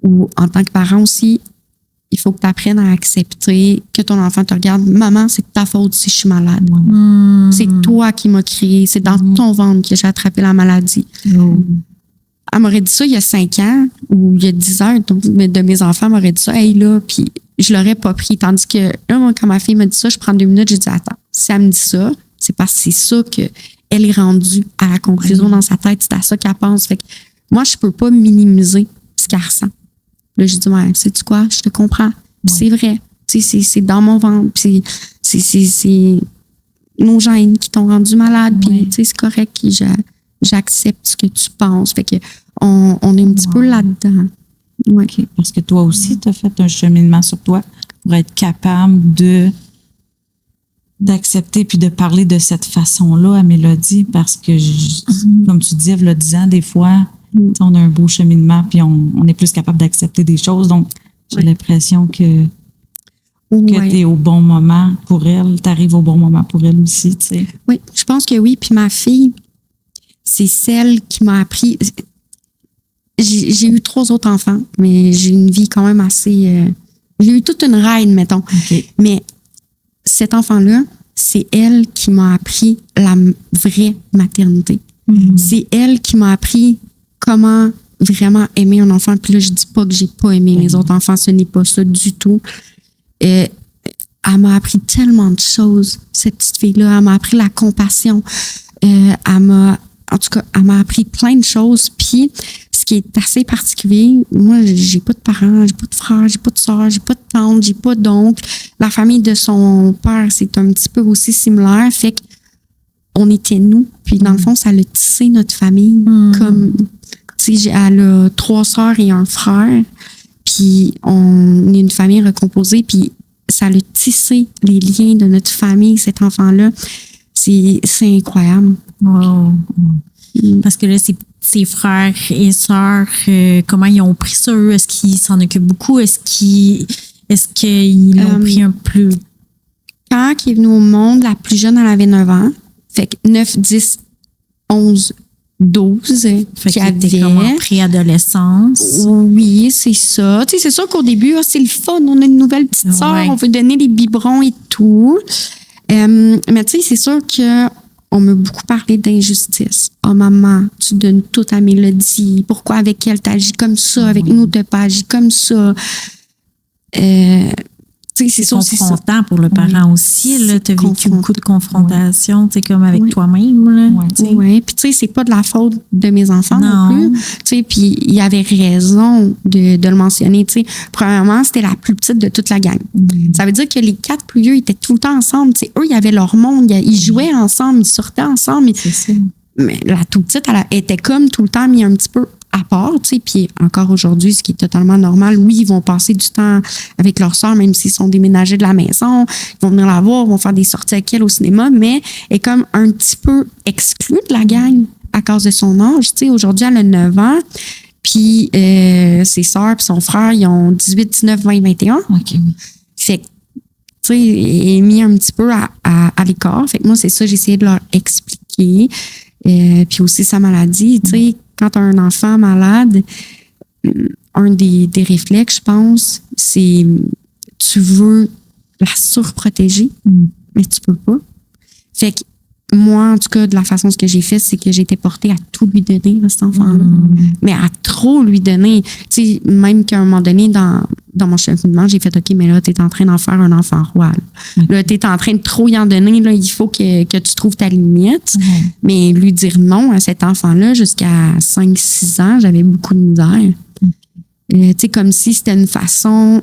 Ou en tant que parent aussi, il faut que tu apprennes à accepter que ton enfant te regarde. Maman, c'est de ta faute si je suis malade. C'est toi qui m'as créé. C'est dans ton ventre que j'ai attrapé la maladie. Elle m'aurait dit ça il y a 5 ans ou il y a 10 ans. De mes enfants m'auraient dit ça. Hey, là, puis je l'aurais pas pris. Tandis que là, moi, quand ma fille me dit ça, je prends 2 minutes, je dis attends, si elle me dit ça, c'est parce que c'est ça qu'elle est rendue à la conclusion dans sa tête. C'est à ça qu'elle pense. Fait que moi, je peux pas minimiser ce qu'elle ressent. Là, je dis, ouais, sais-tu quoi? Je te comprends. C'est vrai. C'est dans mon ventre. Puis c'est nos gènes qui t'ont rendu malade. Puis, c'est correct. J'accepte ce que tu penses. Fait que on est un petit peu là-dedans. Okay. Parce que toi aussi, tu as fait un cheminement sur toi pour être capable d'accepter puis de parler de cette façon-là à Mélodie. Parce que, comme tu dis, il y a 10 ans, des fois, on a un beau cheminement puis on est plus capable d'accepter des choses. Donc, j'ai l'impression que tu es au bon moment pour elle. Tu arrives au bon moment pour elle aussi, tu sais. Oui, je pense que oui. Puis ma fille, c'est celle qui m'a appris. J'ai eu 3 autres enfants, mais j'ai une vie quand même assez. J'ai eu toute une reine, mettons. Okay. Mais cet enfant-là, c'est elle qui m'a appris la vraie maternité. C'est elle qui m'a appris comment vraiment aimer un enfant. Puis là, je dis pas que j'ai pas aimé les autres enfants, ce n'est pas ça du tout. Elle m'a appris tellement de choses, cette petite fille-là. Elle m'a appris la compassion. En tout cas, elle m'a appris plein de choses. Puis, ce qui est assez particulier, moi, j'ai pas de parents, j'ai pas de frères, j'ai pas de soeurs, j'ai pas de tante, j'ai pas d'oncle. La famille de son père, c'est un petit peu aussi similaire. Fait que on était nous. Puis, dans le fond, ça a tissé notre famille. Comme, tu sais, elle a 3 sœurs et un frère. Puis, on est une famille recomposée. Puis, ça a tissé les liens de notre famille, cet enfant-là. C'est incroyable. Wow. Parce que là, ses frères et sœurs, comment ils ont pris ça, eux? Est-ce qu'ils s'en occupent beaucoup? Est-ce qu'ils l'ont pris un peu? Quand elle est venue au monde, la plus jeune, elle avait 9 ans. Fait que 9, 10, 11, 12 Fait qui que t'es comme en avait. préadolescence. Oui, c'est ça. Tu sais, c'est sûr qu'au début, c'est le fun. On a une nouvelle petite sœur, Ouais. on veut donner des biberons et tout. Mais tu sais, c'est sûr que on m'a beaucoup parlé d'injustice. Oh maman, tu donnes tout à Mélodie. Pourquoi avec elle t'agis comme ça? Avec nous, t'as pas agi comme ça. Tu sais, c'est sûr, c'est ça. Confrontant pour le parent aussi. Là, tu as vécu confrontant. beaucoup de confrontations, tu sais, comme avec Oui. toi-même. Là, tu sais. Oui, puis tu sais, c'est pas de la faute de mes enfants non, Non. plus. Tu sais, puis il y avait raison de le mentionner. Tu sais, premièrement, c'était la plus petite de toute la gang. Ça veut dire que les 4 plus vieux étaient tout le temps ensemble. Tu sais, eux, il y avait leur monde, ils jouaient ensemble, ils sortaient ensemble. C'est ça. Mais la toute petite, elle était comme tout le temps mis un petit peu à part, tu sais, puis encore aujourd'hui, ce qui est totalement normal, oui, ils vont passer du temps avec leur sœur, même s'ils sont déménagés de la maison, ils vont venir la voir, ils vont faire des sorties avec elle au cinéma, mais elle est comme un petit peu exclue de la gang à cause de son âge, tu sais, aujourd'hui, elle a 9 ans, puis ses sœurs puis son frère, ils ont 18, 19, 20, 21. OK. Fait que, tu sais, elle est mis un petit peu à l'écart. Fait que moi, c'est ça, j'ai essayé de leur expliquer. Puis aussi sa maladie, tu sais, quand tu as un enfant malade, un des réflexes, je pense, c'est tu veux la surprotéger, mais tu peux pas. Fait que moi, en tout cas, de la façon ce que j'ai fait, c'est que j'ai été portée à tout lui donner à cet enfant-là. Mais à trop lui donner. Tu sais, même qu'à un moment donné, dans mon cheminement, j'ai fait OK, mais là, tu es en train d'en faire un enfant roi. Là, tu es en train de trop y en donner. Là, il faut que tu trouves ta limite. Mais lui dire non à cet enfant-là jusqu'à 5-6 ans, j'avais beaucoup de misère. Tu sais, comme si c'était une façon,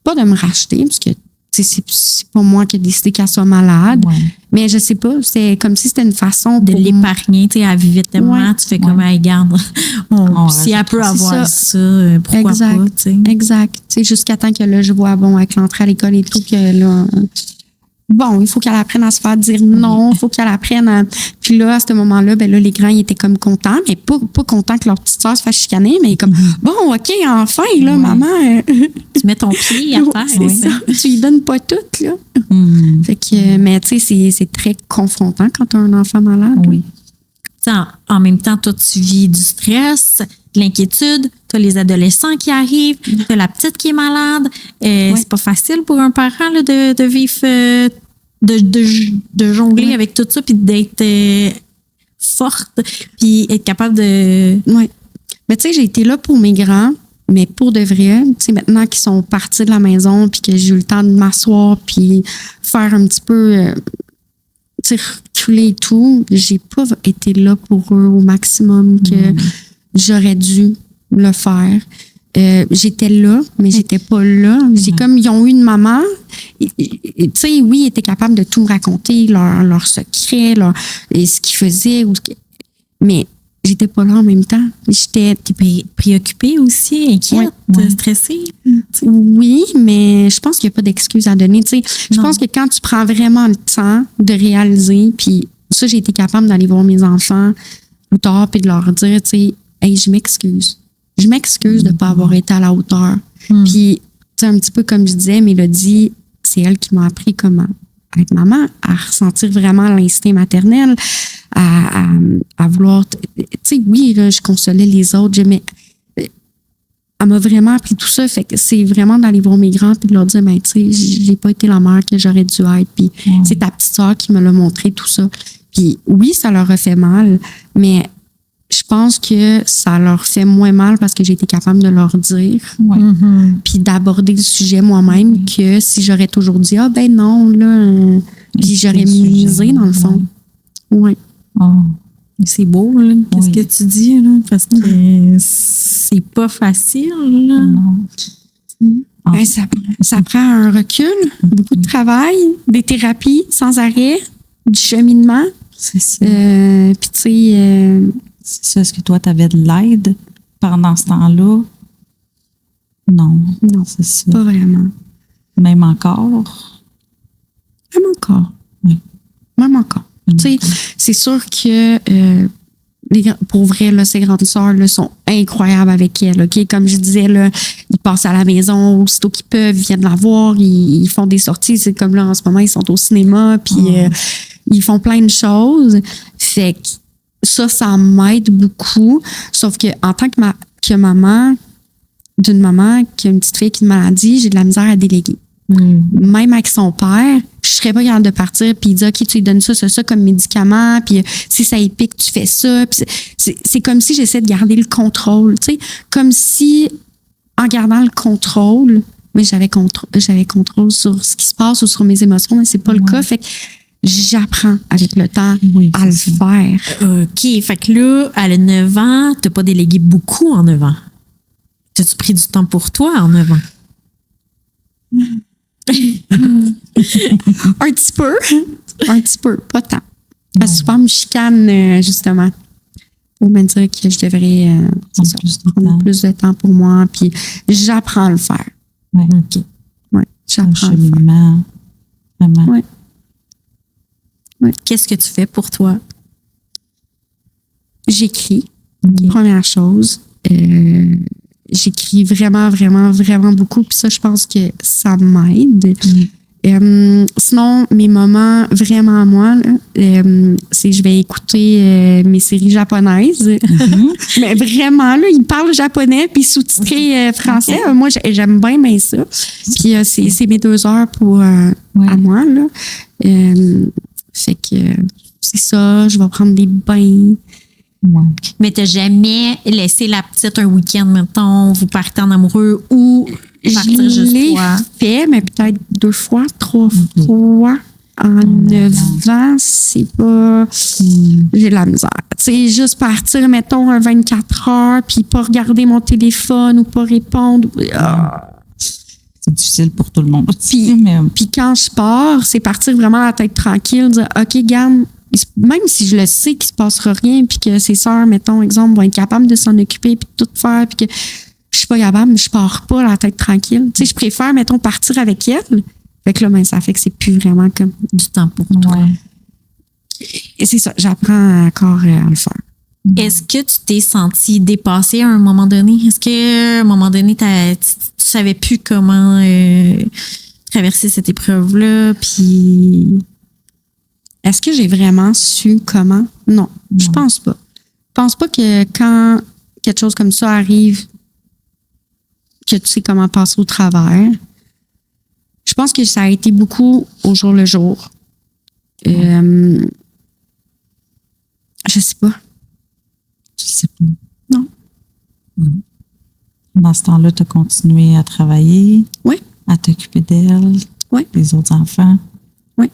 pas de me racheter, parce que c'est pas moi qui ai décidé qu'elle soit malade. Ouais. Mais je sais pas, c'est comme si c'était une façon De pour l'épargner, tu sais, elle vivait tellement, Ouais. tu fais comme, hey, garde, si elle peut C'est avoir ça. ça, pourquoi Exact. pas, tu sais. Exact. Tu sais, jusqu'à temps que là, je vois, bon, avec l'entrée à l'école et tout, que là, bon, il faut qu'elle apprenne à se faire dire non, il faut qu'elle apprenne à... Puis là, à ce moment-là, ben là, les grands, ils étaient comme contents, mais pas contents que leur petite soeur se fasse chicaner, mais comme, bon, OK, enfin, là, maman... Tu mets ton pied à terre. c'est ça. Tu lui donnes pas tout, là. Fait que, mais tu sais, c'est très confrontant quand tu as un enfant malade. Oui. Tu sais, en même temps, toi, tu vis du stress, de l'inquiétude, tu as les adolescents qui arrivent, tu as la petite qui est malade. C'est pas facile pour un parent là, de vivre, de jongler avec tout ça, puis d'être forte, puis être capable de... Oui. Mais tu sais, j'ai été là pour mes grands, mais pour de vrai, tu sais, maintenant qu'ils sont partis de la maison, puis que j'ai eu le temps de m'asseoir, puis faire un petit peu, tu sais, reculer et tout, j'ai pas été là pour eux au maximum que j'aurais dû le faire. J'étais là, mais j'étais pas là. J'ai comme, ils ont eu une maman, tu sais, oui, ils étaient capables de tout me raconter, leurs secrets, et ce qu'ils faisaient, mais j'étais pas là en même temps. J'étais préoccupée aussi, inquiète, stressée. Oui, mais je pense qu'il n'y a pas d'excuse à donner. Tu sais, je pense que quand tu prends vraiment le temps de réaliser, puis ça, j'ai été capable d'aller voir mes enfants plus tard puis de leur dire, tu sais, hey, je m'excuse. Je m'excuse de ne pas avoir été à la hauteur. Puis, tu sais, un petit peu comme je disais, Mélodie, c'est elle qui m'a appris comment être maman, à ressentir vraiment l'instinct maternel, à vouloir... Tu sais, oui, là, je consolais les autres, mais elle m'a vraiment appris tout ça. Fait que c'est vraiment d'aller voir mes grands puis de leur dire, ben, tu sais, j'ai pas été la mère que j'aurais dû être. Puis c'est ta petite soeur qui me l'a montré, tout ça. Puis oui, ça leur a fait mal, mais je pense que ça leur fait moins mal parce que j'ai été capable de leur dire, puis d'aborder le sujet moi-même que si j'aurais toujours dit, ah ben non, là, puis j'aurais minimisé dans le fond. Oui. Oh. C'est beau, là. Qu'est-ce que tu dis, là? Parce que c'est pas facile, là. Ben, ça prend un recul, beaucoup de travail, des thérapies sans arrêt, du cheminement. C'est ça. Puis tu sais... c'est ça. Est-ce que toi, tu avais de l'aide pendant ce temps-là? Non. Non, c'est ça. pas vraiment. Même encore? Même encore. Oui. Même encore. Tu sais, c'est sûr que pour vrai, là, ces grandes sœurs là, sont incroyables avec elle. OK? Comme je disais, là, ils passent à la maison aussitôt qu'ils peuvent, ils viennent la voir, ils font des sorties. C'est comme là, en ce moment, ils sont au cinéma, puis ils font plein de choses. Fait que ça m'aide beaucoup. Sauf que en tant que maman, d'une maman qui a une petite fille qui a une maladie, j'ai de la misère à déléguer. Même avec son père, je serais pas capable de partir puis il dit OK, tu lui donnes ça comme médicament, puis si ça y pique, tu fais ça. Puis c'est comme si j'essaie de garder le contrôle, tu sais, comme si en gardant le contrôle, mais j'avais contrôle sur ce qui se passe ou sur mes émotions, mais c'est pas le cas. Fait que j'apprends avec le temps à le faire. OK. Fait que là, à 9 ans, t'as pas délégué beaucoup en 9 ans. T'as-tu pris du temps pour toi en 9 ans? Un petit peu, pas tant. Parce que souvent, me chicane, justement. Pour me dire que je devrais prendre plus de temps pour moi, puis j'apprends à le faire. Ouais. OK. Ouais, j'apprends à le faire. Cheminement. Vraiment. Ouais. Ouais. Qu'est-ce que tu fais pour toi? J'écris. Première chose. J'écris vraiment, vraiment, vraiment beaucoup. Puis ça, je pense que ça m'aide. Sinon, mes moments vraiment à moi, là, c'est que je vais écouter mes séries japonaises. Mais vraiment, là, ils parlent japonais puis sous-titré français. Moi, j'aime bien ça. Puis c'est mes 2 heures pour à moi. Là. Fait que c'est ça. Je vais prendre des bains. Ouais. Mais t'as jamais laissé la petite un week-end, mettons, vous partez en amoureux ou partir Je juste l'ai toi? fait, mais peut-être 2 fois, 3 fois. En 9 ans, c'est pas... J'ai de la misère. Tu sais, juste partir, mettons, un 24 heures, puis pas regarder mon téléphone ou pas répondre. C'est difficile pour tout le monde. Puis quand je pars, c'est partir vraiment la tête tranquille, dire OK, gamme, même si je le sais qu'il se passera rien, puis que ses sœurs, mettons, exemple, vont être capables de s'en occuper, puis de tout faire, puis que je suis pas capable, mais je pars pas la tête tranquille. Tu sais, je préfère, mettons, partir avec elle. Fait que là, ben, ça fait que c'est plus vraiment comme du temps pour toi. Ouais. Et c'est ça, j'apprends encore à le faire. Est-ce que tu t'es senti dépassée à un moment donné? Est-ce qu'à un moment donné, tu savais plus comment traverser cette épreuve-là? Puis. Est-ce que j'ai vraiment su comment? Non, je pense pas. Je pense pas que quand quelque chose comme ça arrive, que tu sais comment passer au travers. Je pense que ça a été beaucoup au jour le jour. Je sais pas. Je sais pas. Non. Dans ce temps-là, tu as continué à travailler, Oui. à t'occuper d'elle, Oui. des autres enfants. Oui.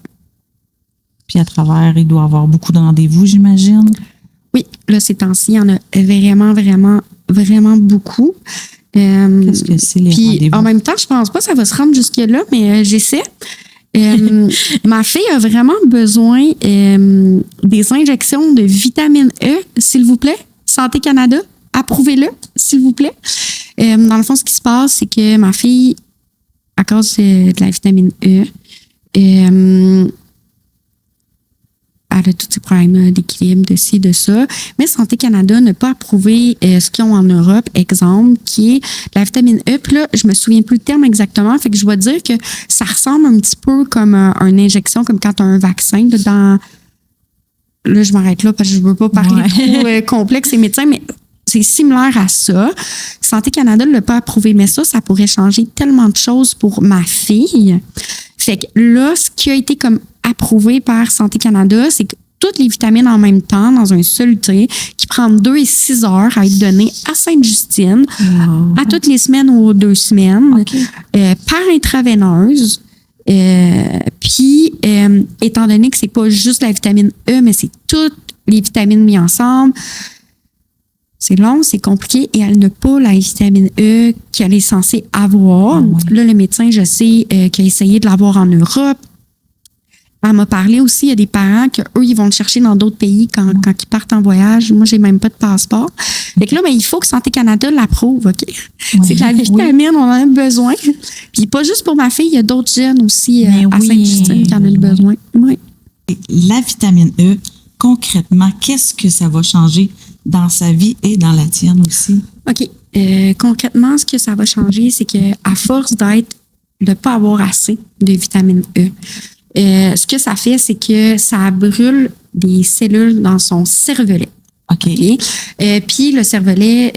Puis à travers, il doit y avoir beaucoup de rendez-vous, j'imagine. Oui, là, ces temps-ci, il y en a vraiment, vraiment, vraiment beaucoup. Qu'est-ce que c'est, les puis, rendez-vous? en même temps, je pense pas que ça va se rendre jusque-là, mais j'essaie. Ma fille a vraiment besoin des injections de vitamine E, s'il vous plaît. Santé Canada, approuvez-le, s'il vous plaît. Dans le fond, ce qui se passe, c'est que ma fille, à cause de la vitamine E, elle a tous ces problèmes d'équilibre, de ci, de ça. Mais Santé Canada n'a pas approuvé ce qu'ils ont en Europe, exemple, qui est la vitamine E. Puis là, je me souviens plus le terme exactement. Fait que je dois dire que ça ressemble un petit peu comme une injection, comme quand tu as un vaccin. Là, je m'arrête là parce que je veux pas parler trop complexe et médecin, mais c'est similaire à ça. Santé Canada ne l'a pas approuvé, mais ça pourrait changer tellement de choses pour ma fille. Fait que là, ce qui a été comme approuvé par Santé Canada, c'est que toutes les vitamines en même temps dans un seul thé qui prend 2 et 6 heures à être donné à Sainte-Justine à toutes les semaines ou 2 semaines par intraveineuse. Puis, étant donné que c'est pas juste la vitamine E, mais c'est toutes les vitamines mises ensemble, c'est long, c'est compliqué et elle n'a pas la vitamine E qu'elle est censée avoir. Là, le médecin, je sais, qui a essayé de l'avoir en Europe. Elle m'a parlé aussi, il y a des parents qu'eux, ils vont le chercher dans d'autres pays quand ils partent en voyage. Moi, j'ai même pas de passeport. Fait que là, il faut que Santé Canada l'approuve, OK? C'est que la vitamine, on en a besoin. Puis pas juste pour ma fille, il y a d'autres jeunes aussi à Sainte-Justine qui en ont besoin. Oui. La vitamine E, concrètement, qu'est-ce que ça va changer dans sa vie et dans la tienne aussi? OK. Concrètement, ce que ça va changer, c'est qu'à force de ne pas avoir assez de vitamine E, ce que ça fait, c'est que ça brûle des cellules dans son cervelet. OK. Puis le cervelet,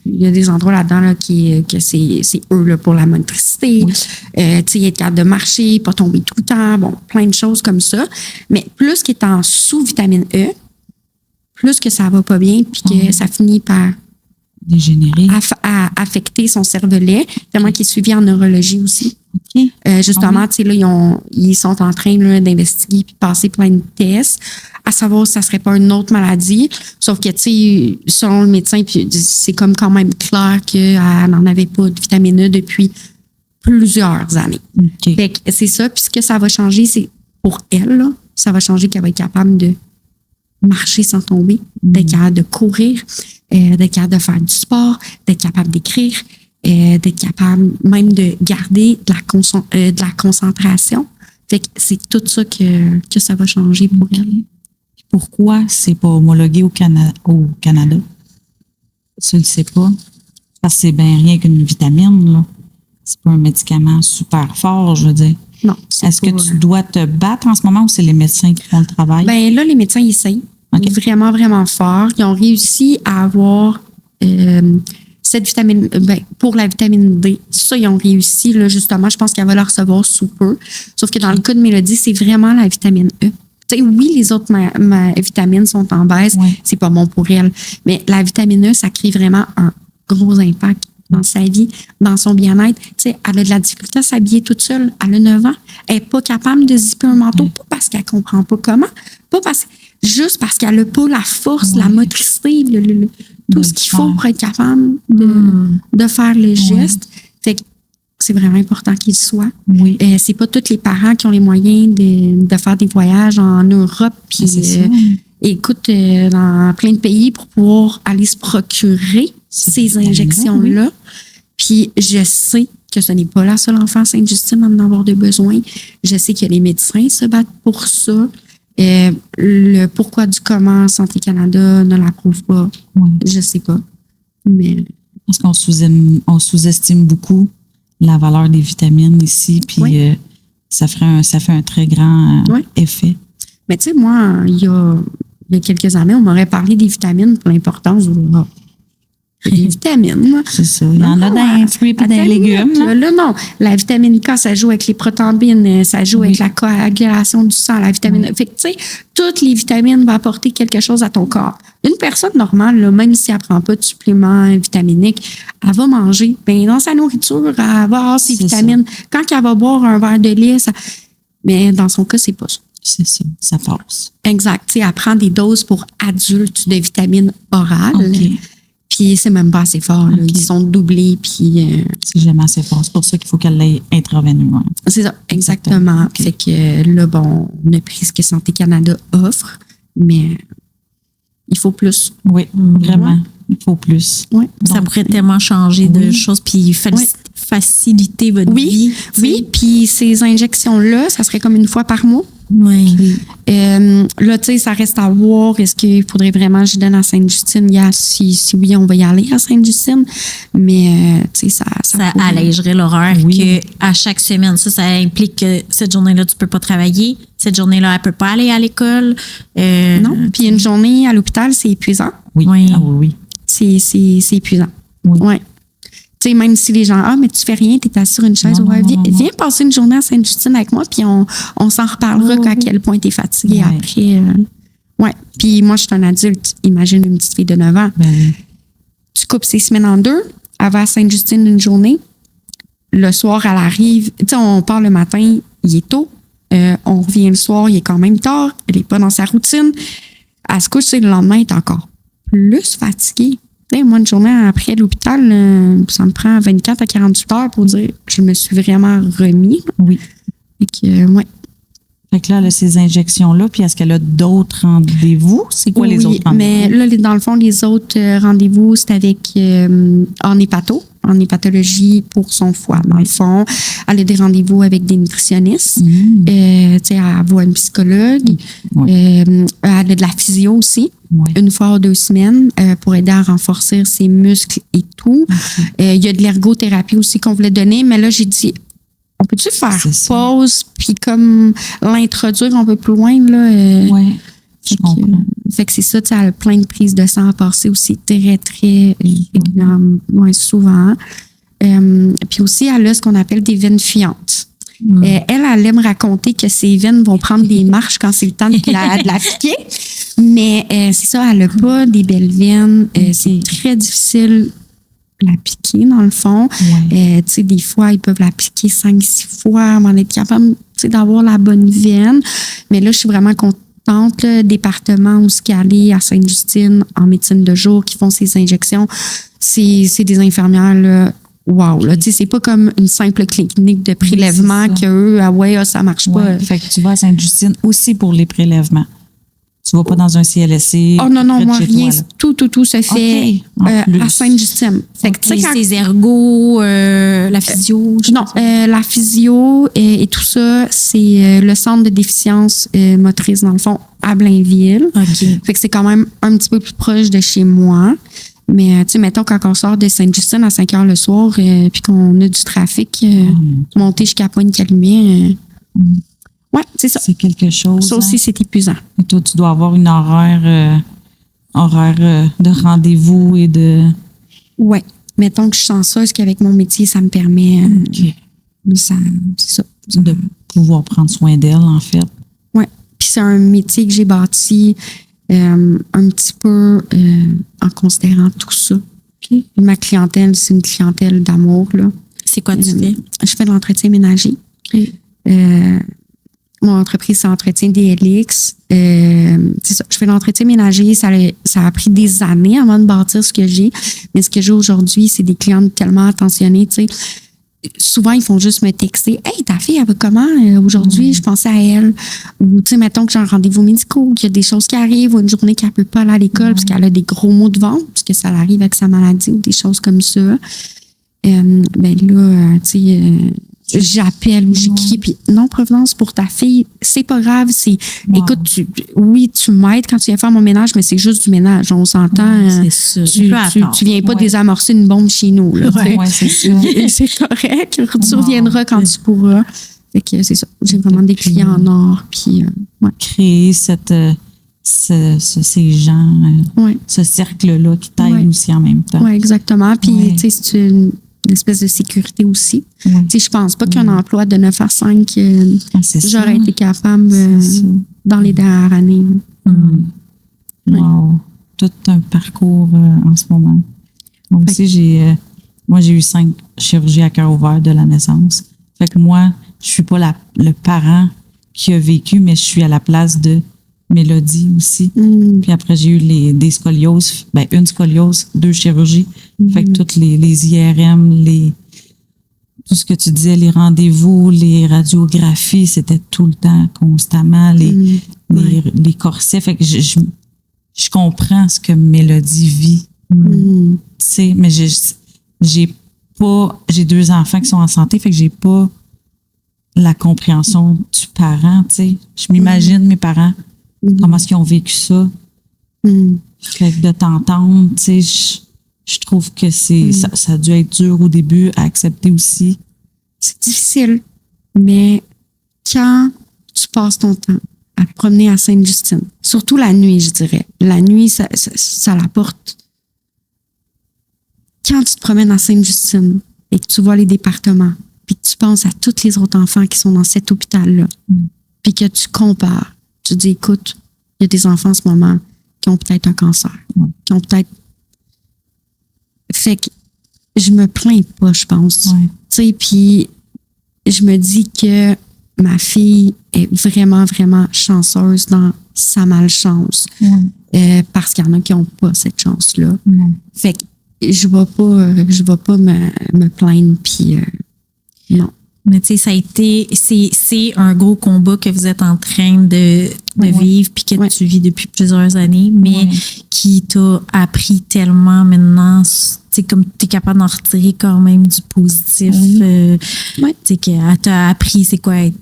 il y a des endroits là-dedans là, que c'est eux là, pour la motricité. Oui. Tu sais, être capable de marcher, pas tomber tout le temps, bon, plein de choses comme ça. Mais plus qu'il est en sous-vitamine E, plus que ça va pas bien, puis que ça finit par Dégénéré. affecter son cervelet, tellement qu'il est suivi en neurologie aussi. OK. Justement, tu sais, là, ils sont en train là, d'investiguer puis de passer plein de tests à savoir si ça serait pas une autre maladie. Sauf que, tu sais, selon le médecin, puis c'est comme quand même clair qu'elle n'en avait pas de vitamine E depuis plusieurs années. OK. Fait que c'est ça. Puis ce que ça va changer, c'est pour elle, là, ça va changer qu'elle va être capable de marcher sans tomber, d'être capable de courir, d'être capable de faire du sport, d'être capable d'écrire, d'être capable même de garder de la concentration. Fait que c'est tout ça que ça va changer pour elle. Pourquoi c'est pas homologué au Canada? Tu le sais pas? Parce que c'est bien rien qu'une vitamine, là. C'est pas un médicament super fort, je veux dire. Non. Est-ce que tu dois te battre en ce moment ou c'est les médecins qui font le travail? Ben là, les médecins ils essayent vraiment, vraiment fort. Ils ont réussi à avoir cette vitamine, pour la vitamine D. Ça, ils ont réussi, là, justement. Je pense qu'elle va la recevoir sous peu. Sauf que dans le cas de Mélodie, c'est vraiment la vitamine E. Tu sais, oui, les autres vitamines sont en baisse. Oui. C'est pas bon pour elle. Mais la vitamine E, ça crée vraiment un gros impact dans sa vie, dans son bien-être. Tu sais, elle a de la difficulté à s'habiller toute seule. Elle a 9 ans. Elle n'est pas capable de zipper un manteau, pas parce qu'elle comprend pas comment, juste parce qu'elle n'a pas la force, la motricité, tout ce qu'il faut pour être capable de faire le geste. Fait que c'est vraiment important qu'il soit. Oui. C'est pas tous les parents qui ont les moyens de faire des voyages en Europe. Puis, écoute, dans plein de pays pour pouvoir aller se procurer ces injections-là. Puis, je sais que ce n'est pas la seule enfant à Sainte-Justine à en avoir de besoin. Je sais que les médecins se battent pour ça. Le pourquoi du comment Santé Canada ne l'approuve pas, je sais pas. Mais parce qu'on sous-estime beaucoup la valeur des vitamines ici, puis ça fait un très grand effet. Mais tu sais, moi, il y a quelques années, on m'aurait parlé des vitamines pour l'importance des vitamines. C'est ça. Il y en a dans les fruits et dans les légumes. Là, non. La vitamine K, ça joue avec les prothrombines, ça joue avec la coagulation du sang, la vitamine. Fait que, tu sais, toutes les vitamines vont apporter quelque chose à ton corps. Une personne normale, là, même si elle ne prend pas de suppléments vitaminiques, elle va manger. Ben, dans sa nourriture, elle va avoir ses vitamines. Quand elle va boire un verre de lait, mais dans son cas, c'est pas ça. C'est ça, ça passe. Exact. Tu sais, elle prend des doses pour adultes de vitamines orales. Okay. Puis c'est même pas assez fort. Là. Ils sont doublés. Puis c'est jamais assez fort. C'est pour ça qu'il faut qu'elle l'ait intraveineusement. C'est ça, exactement. Okay. Fait que là, bon, on a pris ce que Santé Canada offre, mais il faut plus. Oui, vraiment. Il faut plus. Oui. Ça pourrait tellement changer de choses puis faciliter votre vie. Oui, puis ces injections-là, ça serait comme une fois par mois. Oui. Là, tu sais, ça reste à voir. Est-ce qu'il faudrait vraiment que je donne à Sainte-Justine? Si oui, on va y aller à Sainte-Justine. Mais, tu sais, ça allégerait l'horaire qu'à chaque semaine. Ça implique que cette journée-là, tu peux pas travailler. Cette journée-là, elle peut pas aller à l'école. Non. Puis une journée à l'hôpital, c'est épuisant. Oui. Ah, oui. C'est épuisant. Oui. Ouais. Tu sais, même si les gens, mais tu fais rien, tu es assis sur une chaise, viens passer une journée à Sainte-Justine avec moi, puis on s'en reparlera à quel point tu es fatigué après. Puis moi, je suis un adulte. Imagine une petite fille de 9 ans. Tu coupes ses semaines en deux, elle va à Sainte-Justine une journée. Le soir, elle arrive. Tu sais, on part le matin, il est tôt. On revient le soir, il est quand même tard. Elle n'est pas dans sa routine. Elle se couche, le lendemain, elle est encore plus fatiguée. Moi, une journée après l'hôpital, ça me prend 24 à 48 heures pour dire je me suis vraiment remis. Oui. Fait que, Fait que là, elle a ces injections-là, puis est-ce qu'elle a d'autres rendez-vous? C'est quoi les autres rendez-vous? Mais là, dans le fond, les autres rendez-vous, c'est avec en hépatologie pour son foie. Dans le fond, elle a des rendez-vous avec des nutritionnistes. Elle voit une psychologue. Elle a de la physio aussi. Une fois ou 2 semaines pour aider à renforcer ses muscles et tout. Il y a de l'ergothérapie aussi qu'on voulait donner, mais là, j'ai dit, on peut-tu faire pause puis comme l'introduire un peu plus loin? Là, Fait que c'est ça, tu sais, elle a plein de prises de sang à passer aussi très, très régulièrement, souvent. Puis aussi, elle a ce qu'on appelle des veines fuyantes. Elle aime raconter que ses veines vont prendre des marches quand c'est le temps de la piquer. Mais c'est ça, elle n'a pas des belles veines. C'est très difficile de la piquer, dans le fond. Tu sais, des fois, ils peuvent la piquer 5-6 fois avant d'être capable, tu sais, d'avoir la bonne veine. Mais là, je suis vraiment contente. Le département où est allé à Sainte-Justine en médecine de jour qui font ces injections, c'est des infirmières, là. Wow, là, tu sais, c'est pas comme une simple clinique de prélèvement qu'eux, ça marche pas. Fait que tu vas à Sainte-Justine aussi pour les prélèvements. Tu vas pas dans un CLSC. Oh non, moi, rien. Tout se fait à Sainte-Justine. Fait que, tu sais, les ergots, la physio. Non, la physio et tout ça, c'est le centre de déficience motrice, dans le fond, à Blainville. Fait que c'est quand même un petit peu plus proche de chez moi. Mais, tu sais, mettons, quand on sort de Sainte-Justine à 5 heures le soir, puis qu'on a du trafic, monter jusqu'à Pointe-Calumet, c'est ça. C'est quelque chose. Ça aussi, c'est épuisant. Et toi, tu dois avoir une horaire de rendez-vous et de... Oui. Mettons que je suis chanceuse qu'avec mon métier, ça me permet... c'est ça. De pouvoir prendre soin d'elle, en fait. Oui. Puis c'est un métier que j'ai bâti un petit peu en considérant tout ça. Ma clientèle, c'est une clientèle d'amour, là. C'est quoi tu fais? Je fais de l'entretien ménager. Mon entreprise, c'est Entretien DLX. C'est ça. Je fais de l'entretien ménager. Ça a pris des années avant de bâtir ce que j'ai. Mais ce que j'ai aujourd'hui, c'est des clientes tellement attentionnées, tu sais. Souvent, ils font juste me texter. « Hey, ta fille, elle va comment aujourd'hui? Je pensais à elle. » Ou, tu sais, mettons que j'ai un rendez-vous médical ou qu'il y a des choses qui arrivent ou une journée qu'elle ne peut pas aller à l'école parce qu'elle a des gros maux de ventre parce que ça arrive avec sa maladie ou des choses comme ça. Ben là, tu sais, j'appelle ou j'écris. Puis, non, Providence, pour ta fille, c'est pas grave. Écoute, tu m'aides quand tu viens faire mon ménage, mais c'est juste du ménage. On s'entend. C'est ça. Tu viens pas désamorcer une bombe chez nous. Là, c'est ça. C'est correct. Tu reviendras quand tu pourras. Fait que c'est ça. J'ai vraiment des clients en or. Puis, créer ces gens, ce cercle-là qui t'aide aussi en même temps. Oui, exactement. Puis, tu sais, c'est une espèce de sécurité aussi. Tu sais, je pense pas qu'un emploi de 9 à 5, j'aurais été capable dans les dernières années. Wow. Tout un parcours en ce moment. Moi aussi, j'ai eu 5 chirurgies à cœur ouvert de la naissance. Fait que moi, je suis pas le parent qui a vécu, mais je suis à la place de Mélodie aussi. Puis après, j'ai eu des scolioses. Ben, une scoliose, 2 chirurgies. Fait que toutes les IRM, tout ce que tu disais, les rendez-vous, les radiographies, c'était tout le temps, constamment, les corsets. Fait que je comprends ce que Mélodie vit. Tu sais, mais j'ai 2 enfants qui sont en santé, fait que j'ai pas la compréhension du parent, tu sais. Je m'imagine mes parents, comment est-ce qu'ils ont vécu ça. Fait que de t'entendre, tu sais, je trouve que ça a dû être dur au début à accepter aussi. C'est difficile, mais quand tu passes ton temps à te promener à Sainte-Justine, surtout la nuit, je dirais. La nuit, ça l'apporte. Quand tu te promènes à Sainte-Justine et que tu vois les départements, puis que tu penses à tous les autres enfants qui sont dans cet hôpital-là, puis que tu compares, tu dis, écoute, il y a des enfants en ce moment qui ont peut-être un cancer, qui ont peut-être... Fait que je me plains pas, je pense. Tu sais, puis je me dis que ma fille est vraiment, vraiment chanceuse dans sa malchance. Parce qu'il y en a qui n'ont pas cette chance-là. Fait que je vais pas me plaindre, puis non. Mais tu sais, ça a été, c'est un gros combat que vous êtes en train de vivre puis que tu vis depuis plusieurs années, mais qui t'a appris tellement maintenant, tu sais, comme tu es capable d'en retirer quand même du positif. Tu sais, qu'elle t'a appris c'est quoi être,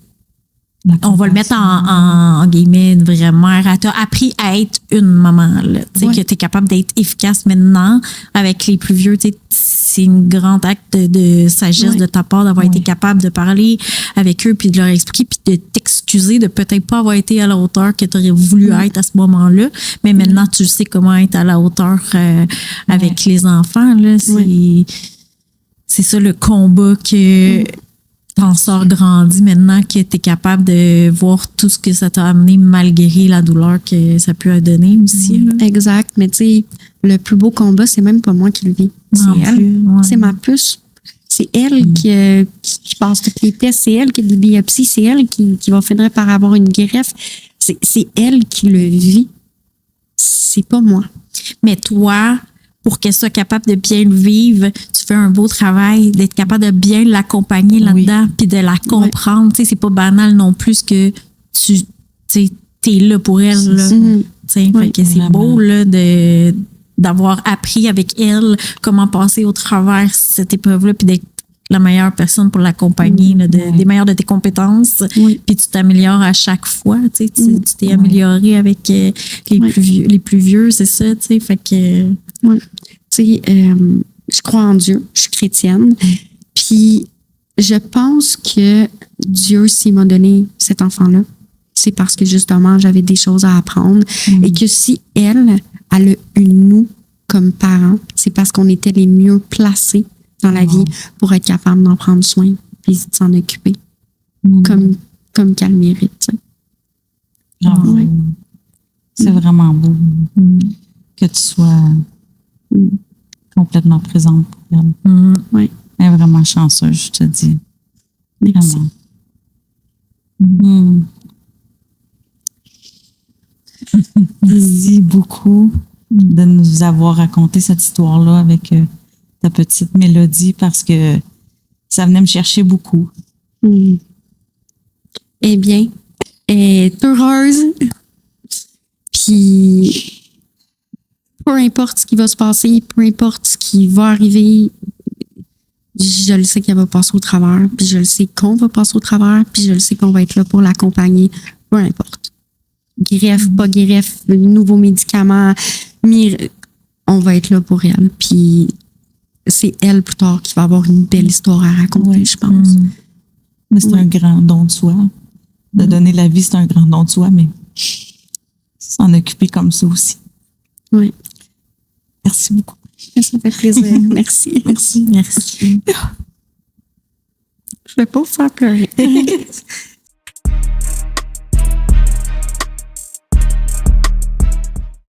on va le mettre en guillemets, une vraie mère. Elle t'a appris à être une maman, là. Tu sais, que tu es capable d'être efficace maintenant avec les plus vieux. Tu sais, c'est un grand acte de sagesse de ta part d'avoir été capable de parler avec eux puis de leur expliquer puis de t'excuser t'excuser de peut-être pas avoir été à la hauteur que tu aurais voulu être à ce moment-là. Mais maintenant, tu sais comment être à la hauteur avec les enfants. Là. C'est ça le combat que t'en sors grandi maintenant, que tu es capable de voir tout ce que ça t'a amené malgré la douleur que ça peut donner aussi. Là. Exact. Mais tu sais, le plus beau combat, c'est même pas moi qui le vis. C'est elle. C'est ma puce. C'est elle qui passe toutes les tests. C'est elle qui a des biopsies. C'est elle qui va finir par avoir une greffe. C'est elle qui le vit. C'est pas moi. Mais toi, pour qu'elle soit capable de bien le vivre, tu fais un beau travail, d'être capable de bien l'accompagner là-dedans, puis de la comprendre. Tu sais, c'est pas banal non plus que t'es là pour elle. Là. Fait que c'est beau là, d'avoir appris avec elle comment passer au travers cette épreuve-là, puis d'être la meilleure personne pour l'accompagner, là, des meilleures de tes compétences, puis tu t'améliores à chaque fois. Tu t'es amélioré avec les plus vieux, c'est ça. Fait que... Oui. Tu sais, je crois en Dieu, je suis chrétienne. Puis, je pense que Dieu, s'il m'a donné cet enfant-là, c'est parce que justement, j'avais des choses à apprendre. Et que si elle a eu nous comme parents, c'est parce qu'on était les mieux placés dans la vie pour être capable d'en prendre soin puis de s'en occuper comme qu'elle mérite. Tu sais. C'est vraiment beau que tu sois complètement présente pour elle. Oui. Elle est vraiment chanceuse, je te dis. Merci. Merci beaucoup de nous avoir raconté cette histoire-là avec ta petite Mélodie parce que ça venait me chercher beaucoup. Eh bien, elle est heureuse. Puis, peu importe ce qui va se passer, peu importe ce qui va arriver, je le sais qu'elle va passer au travers, puis je le sais qu'on va passer au travers, puis je le sais qu'on va être là pour l'accompagner, peu importe. Greffe, pas greffe, nouveaux médicaments, on va être là pour elle. Puis, c'est elle plus tard qui va avoir une belle histoire à raconter, je pense. Mais c'est un grand don de soi. De donner la vie, c'est un grand don de soi, mais s'en occuper comme ça aussi. Oui. Merci beaucoup. Ça fait plaisir. Merci. Merci. Je vais pas vous faire pleurer.